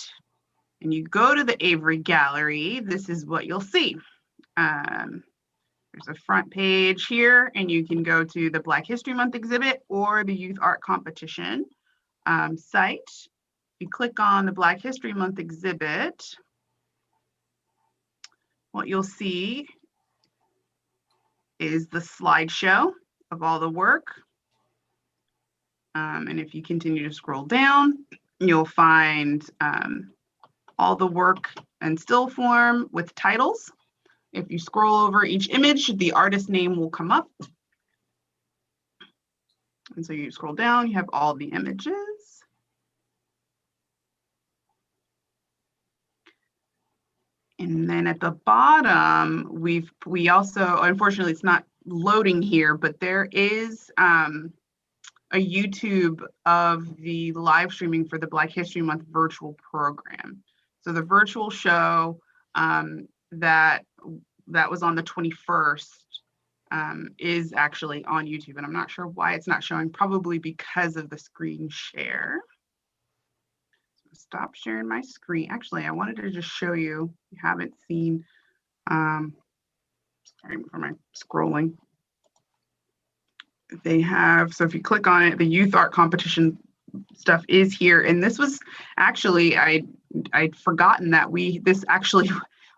S7: and you go to the Avery Gallery, this is what you'll see. There's a front page here, and you can go to the Black History Month exhibit or the youth art competition site. You click on the Black History Month exhibit, what you'll see is the slideshow of all the work. And if you continue to scroll down, you'll find all the work in still form with titles. If you scroll over each image, the artist name will come up. And so you scroll down, you have all the images. And then at the bottom, we also, unfortunately, it's not loading here, but there is a YouTube of the live streaming for the Black History Month virtual program. So the virtual show that was on the 21st is actually on YouTube, and I'm not sure why it's not showing, probably because of the screen share. Stop sharing my screen. Actually, I wanted to just show you, if you haven't seen, sorry for my scrolling. They have, so if you click on it, the youth art competition stuff is here. And this was actually, I'd forgotten that this actually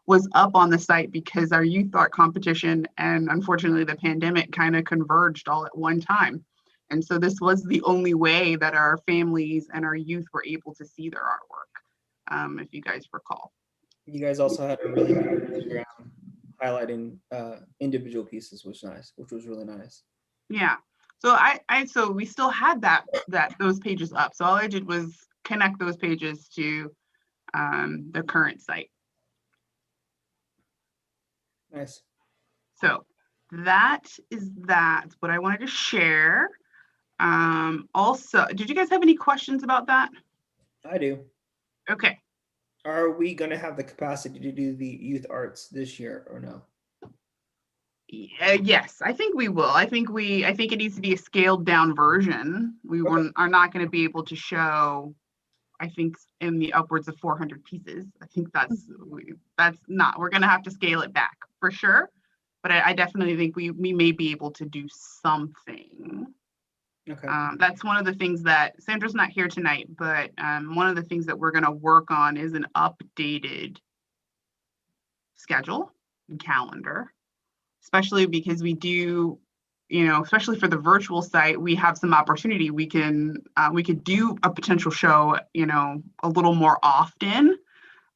S7: was up on the site because our youth art competition and unfortunately the pandemic kind of converged all at one time. And so this was the only way that our families and our youth were able to see their artwork, if you guys recall.
S1: You guys also had a really good Instagram highlighting individual pieces, which was really nice.
S7: Yeah. So so we still had those pages up. So all I did was connect those pages to the current site.
S1: Nice.
S7: So that's what I wanted to share. Also, did you guys have any questions about that?
S1: I do.
S7: Okay.
S1: Are we going to have the capacity to do the youth arts this year or no?
S7: Yes, I think we will. I think it needs to be a scaled down version. We are not going to be able to show, I think, in the upwards of 400 pieces. I think we're going to have to scale it back for sure. But I definitely think we may be able to do something.
S1: Okay.
S7: That's one of the things that Sandra's not here tonight, but one of the things that we're going to work on is an updated schedule and calendar, especially because we do, especially for the virtual site, we have some opportunity. We could do a potential show, a little more often.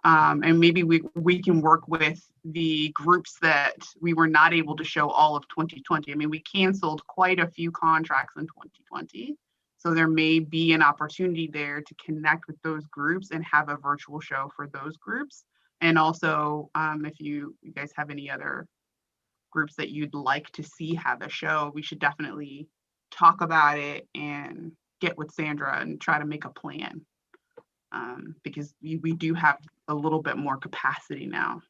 S7: And maybe we can work with the groups that we were not able to show all of 2020. I mean, we canceled quite a few contracts in 2020. So there may be an opportunity there to connect with those groups and have a virtual show for those groups. And also, if you guys have any other groups that you'd like to see have a show, we should definitely talk about it and get with Sandra and try to make a plan. Because we do have a little bit more capacity now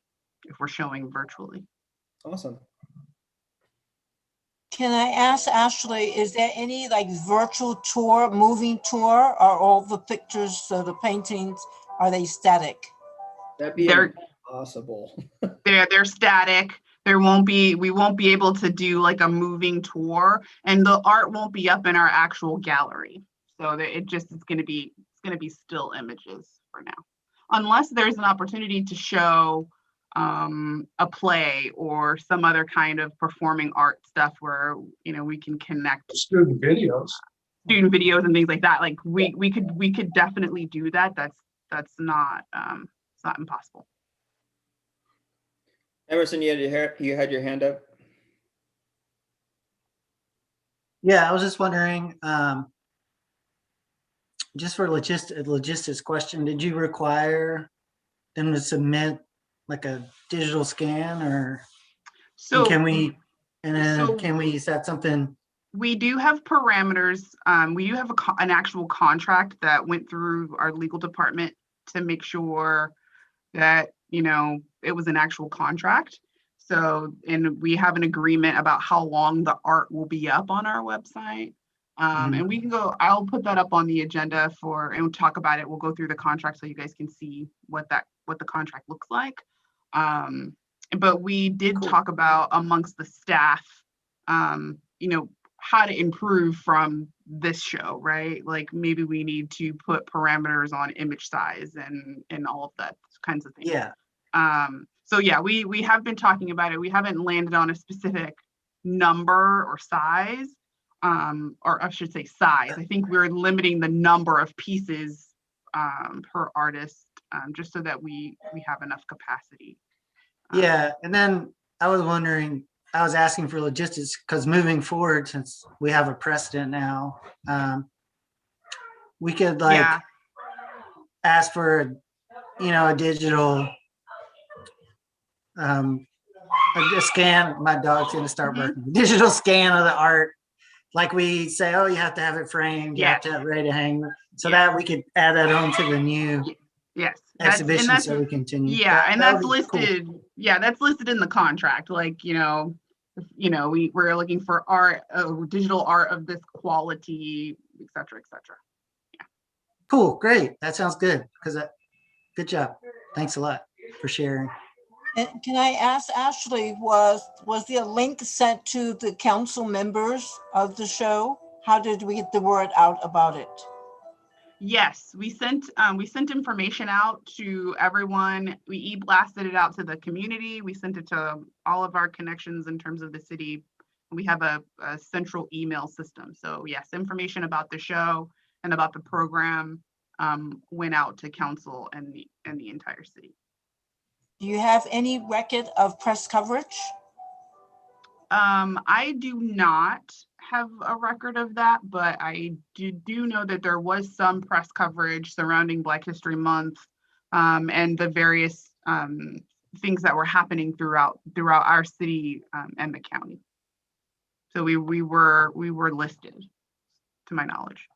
S7: if we're showing virtually.
S1: Awesome.
S4: Can I ask Ashley, is there any like virtual tour, moving tour, or all the pictures, the paintings, are they static?
S1: That'd be impossible.
S7: They're static. We won't be able to do like a moving tour, and the art won't be up in our actual gallery. So it's going to be still images for now, unless there's an opportunity to show a play or some other kind of performing art stuff where we can connect
S6: Student videos
S7: and things like that. Like we could definitely do that. That's not it's not impossible.
S1: Emerson, you had your hand up.
S5: Yeah, I was just wondering, just for logistics question, did you require them to submit like a digital scan, or can we set something?
S7: We do have parameters. We do have an actual contract that went through our legal department to make sure that it was an actual contract. So, and we have an agreement about how long the art will be up on our website. And we can I'll put that up on the agenda and we'll talk about it. We'll go through the contract so you guys can see what the contract looks like. But we did talk about amongst the staff, how to improve from this show, right? Like maybe we need to put parameters on image size and all of that kinds of things.
S5: Yeah.
S7: So yeah, we have been talking about it. We haven't landed on a specific number or size, or I should say size. I think we're limiting the number of pieces per artist, just so that we have enough capacity.
S5: Yeah, and then I was asking for logistics because moving forward, since we have a precedent now, we could ask for a digital a scan. My dog's gonna start barking. Digital scan of the art, like we say, oh, you have to have it framed, you have to have it ready to hang, so that we could add that on to the new exhibition, so we continue.
S7: That's listed. Cool. Yeah, that's listed in the contract. Like we're looking for art, digital art of this quality, et cetera, et cetera. Yeah.
S5: Cool, great. That sounds good. Good job. Thanks a lot for sharing.
S4: And can I ask Ashley, was there a link sent to the council members of the show? How did we get the word out about it?
S7: Yes, we sent information out to everyone. We e-blasted it out to the community. We sent it to all of our connections in terms of the city. We have a central email system. So yes, information about the show and about the program went out to council and the entire city.
S4: Do you have any record of press coverage?
S7: I do not have a record of that, but I do know that there was some press coverage surrounding Black History Month, and the various things that were happening throughout our city and the county. So we were listed, to my knowledge.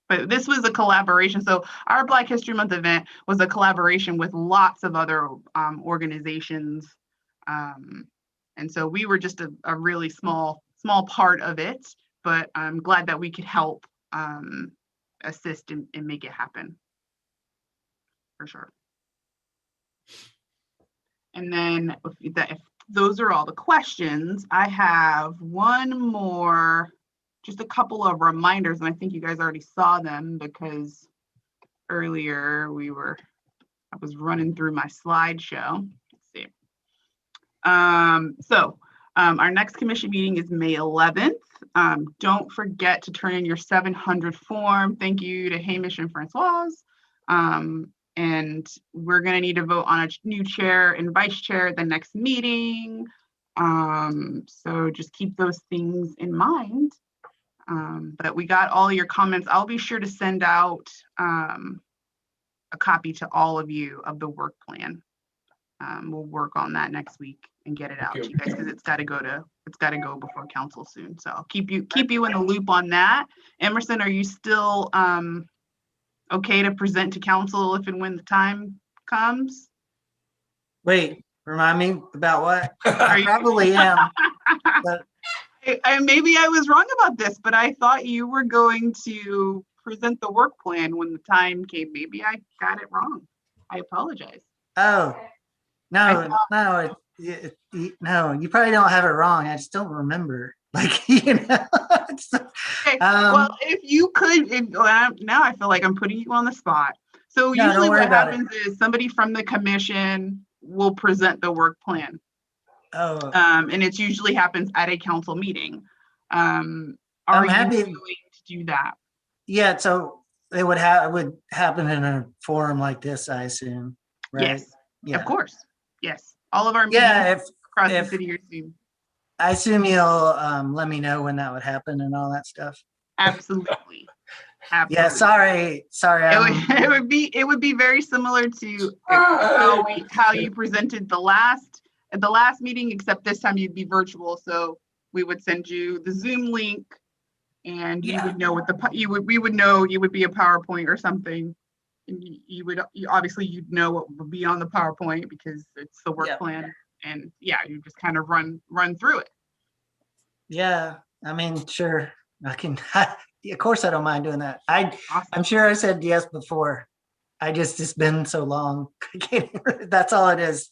S7: But this was a collaboration. So our Black History Month event was a collaboration with lots of other organizations. And so we were just a really small part of it, but I'm glad that we could help assist and make it happen, for sure. And then if those are all the questions, I have one more, just a couple of reminders, and I think you guys already saw them because earlier I was running through my slideshow. Let's see. Our next commission meeting is May 11th. Don't forget to turn in your 700 form. Thank you to Hamish and Francoise. And we're going to need to vote on a new chair and vice chair at the next meeting. So just keep those things in mind. But we got all your comments. I'll be sure to send out a copy to all of you of the work plan. We'll work on that next week and get it out to you guys, because it's got to go before council soon. So I'll keep you in the loop on that. Emerson, are you still okay to present to council if and when the time comes?
S5: Wait, remind me about what?
S7: Are
S5: I
S7: you-
S5: probably am. But
S7: Maybe I was wrong about this, but I thought you were going to present the work plan when the time came. Maybe I got it wrong. I apologize.
S5: oh, no, no, you probably don't have it wrong. I just don't remember. Like, you know.
S7: Okay. Well, if you could, now I feel like I'm putting you on the spot. So
S5: No, don't
S7: usually
S5: worry
S7: what
S5: about
S7: happens is somebody from the commission will present the work plan.
S5: Oh,
S7: And it usually happens at a council meeting. Are you
S5: happy-
S7: going to do that?
S5: yeah. So it would happen in a forum like this, I assume, right?
S7: Yes,
S5: Yeah.
S7: of course. Yes, all of our meetings
S5: Yeah.
S7: across the
S5: if-
S7: city are Zoom.
S5: I assume you'll let me know when that would happen and all that stuff.
S7: Absolutely.
S5: Yeah.
S7: Absolutely.
S5: Sorry.
S7: It would be very similar to how you presented the last meeting, except this time you'd be virtual. So we would send you the Zoom link, and you would know we would know you would be a PowerPoint or something. And obviously you'd know what would be on the PowerPoint because it's the work plan. And yeah, you just kind of run through it.
S5: Yeah. I mean, sure. I can. Of course, I don't mind doing that. I'm
S7: Awesome.
S5: sure I said yes before. It's been so long. That's all it is.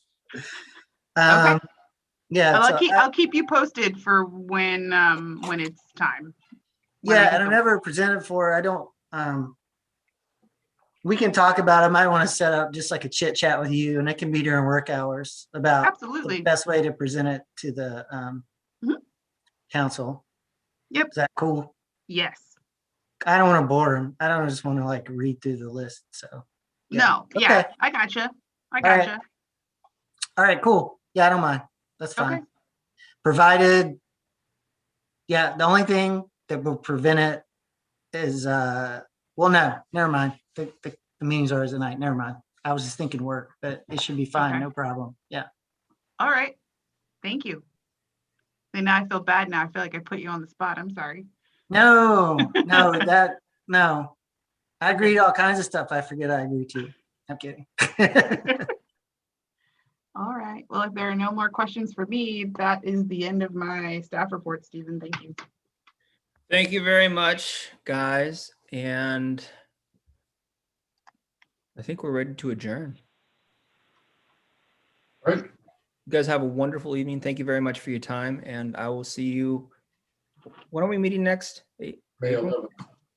S7: Okay.
S5: Yeah.
S7: Well,
S5: so
S7: I'll keep you posted for when it's time.
S5: yeah, and I never presented for. I don't. We can talk about it. I might want to set up just like a chit chat with you, and it can be during work hours about
S7: Absolutely.
S5: the best way to present it to the council.
S7: Yep.
S5: Is that cool?
S7: Yes.
S5: I don't want to bore them. I don't just want to like read through the list. So. Yeah.
S7: No.
S5: Okay.
S7: Yeah. I gotcha.
S5: right. All right. Cool. Yeah, I don't mind. That's fine.
S7: Okay.
S5: Provided. Yeah, the only thing that will prevent it is well, no, never mind. The meetings are always at night. Never mind. I was just thinking work, but it should be fine.
S7: Okay.
S5: No problem. Yeah.
S7: All right. Thank you. And now I feel bad now. I feel like I put you on the spot. I'm sorry.
S5: No. I agree to all kinds of stuff. I forget I agree to. I'm kidding.
S7: All right. Well, if there are no more questions for me, that is the end of my staff report, Stephen. Thank you.
S1: Thank you very much, guys. And I think we're ready to adjourn.
S6: Right.
S1: You guys have a wonderful evening. Thank you very much for your time. And I will see you. When are we meeting next?
S6: May 11th.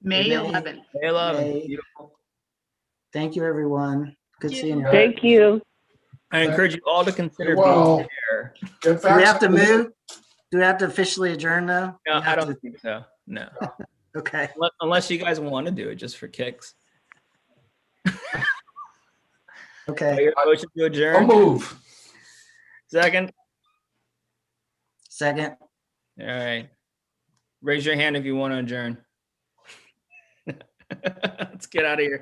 S7: May
S5: May
S7: 11th.
S1: May 11th.
S5: May.
S1: Beautiful.
S5: Thank you, everyone. Good seeing you.
S3: Thank you.
S1: I encourage you all to consider
S6: Well,
S1: being there.
S6: Get
S5: Do we have to
S6: vaccinated.
S5: move? Do we have to officially adjourn though?
S1: No,
S5: We have
S1: I don't
S5: to-
S1: think so. No.
S5: Okay.
S1: Unless you guys want to do it just for kicks.
S5: Okay.
S1: Your motion to
S6: I'll
S1: adjourn.
S6: move.
S1: Second.
S5: Second.
S1: All right. Raise your hand if you want to adjourn. Let's get out of here.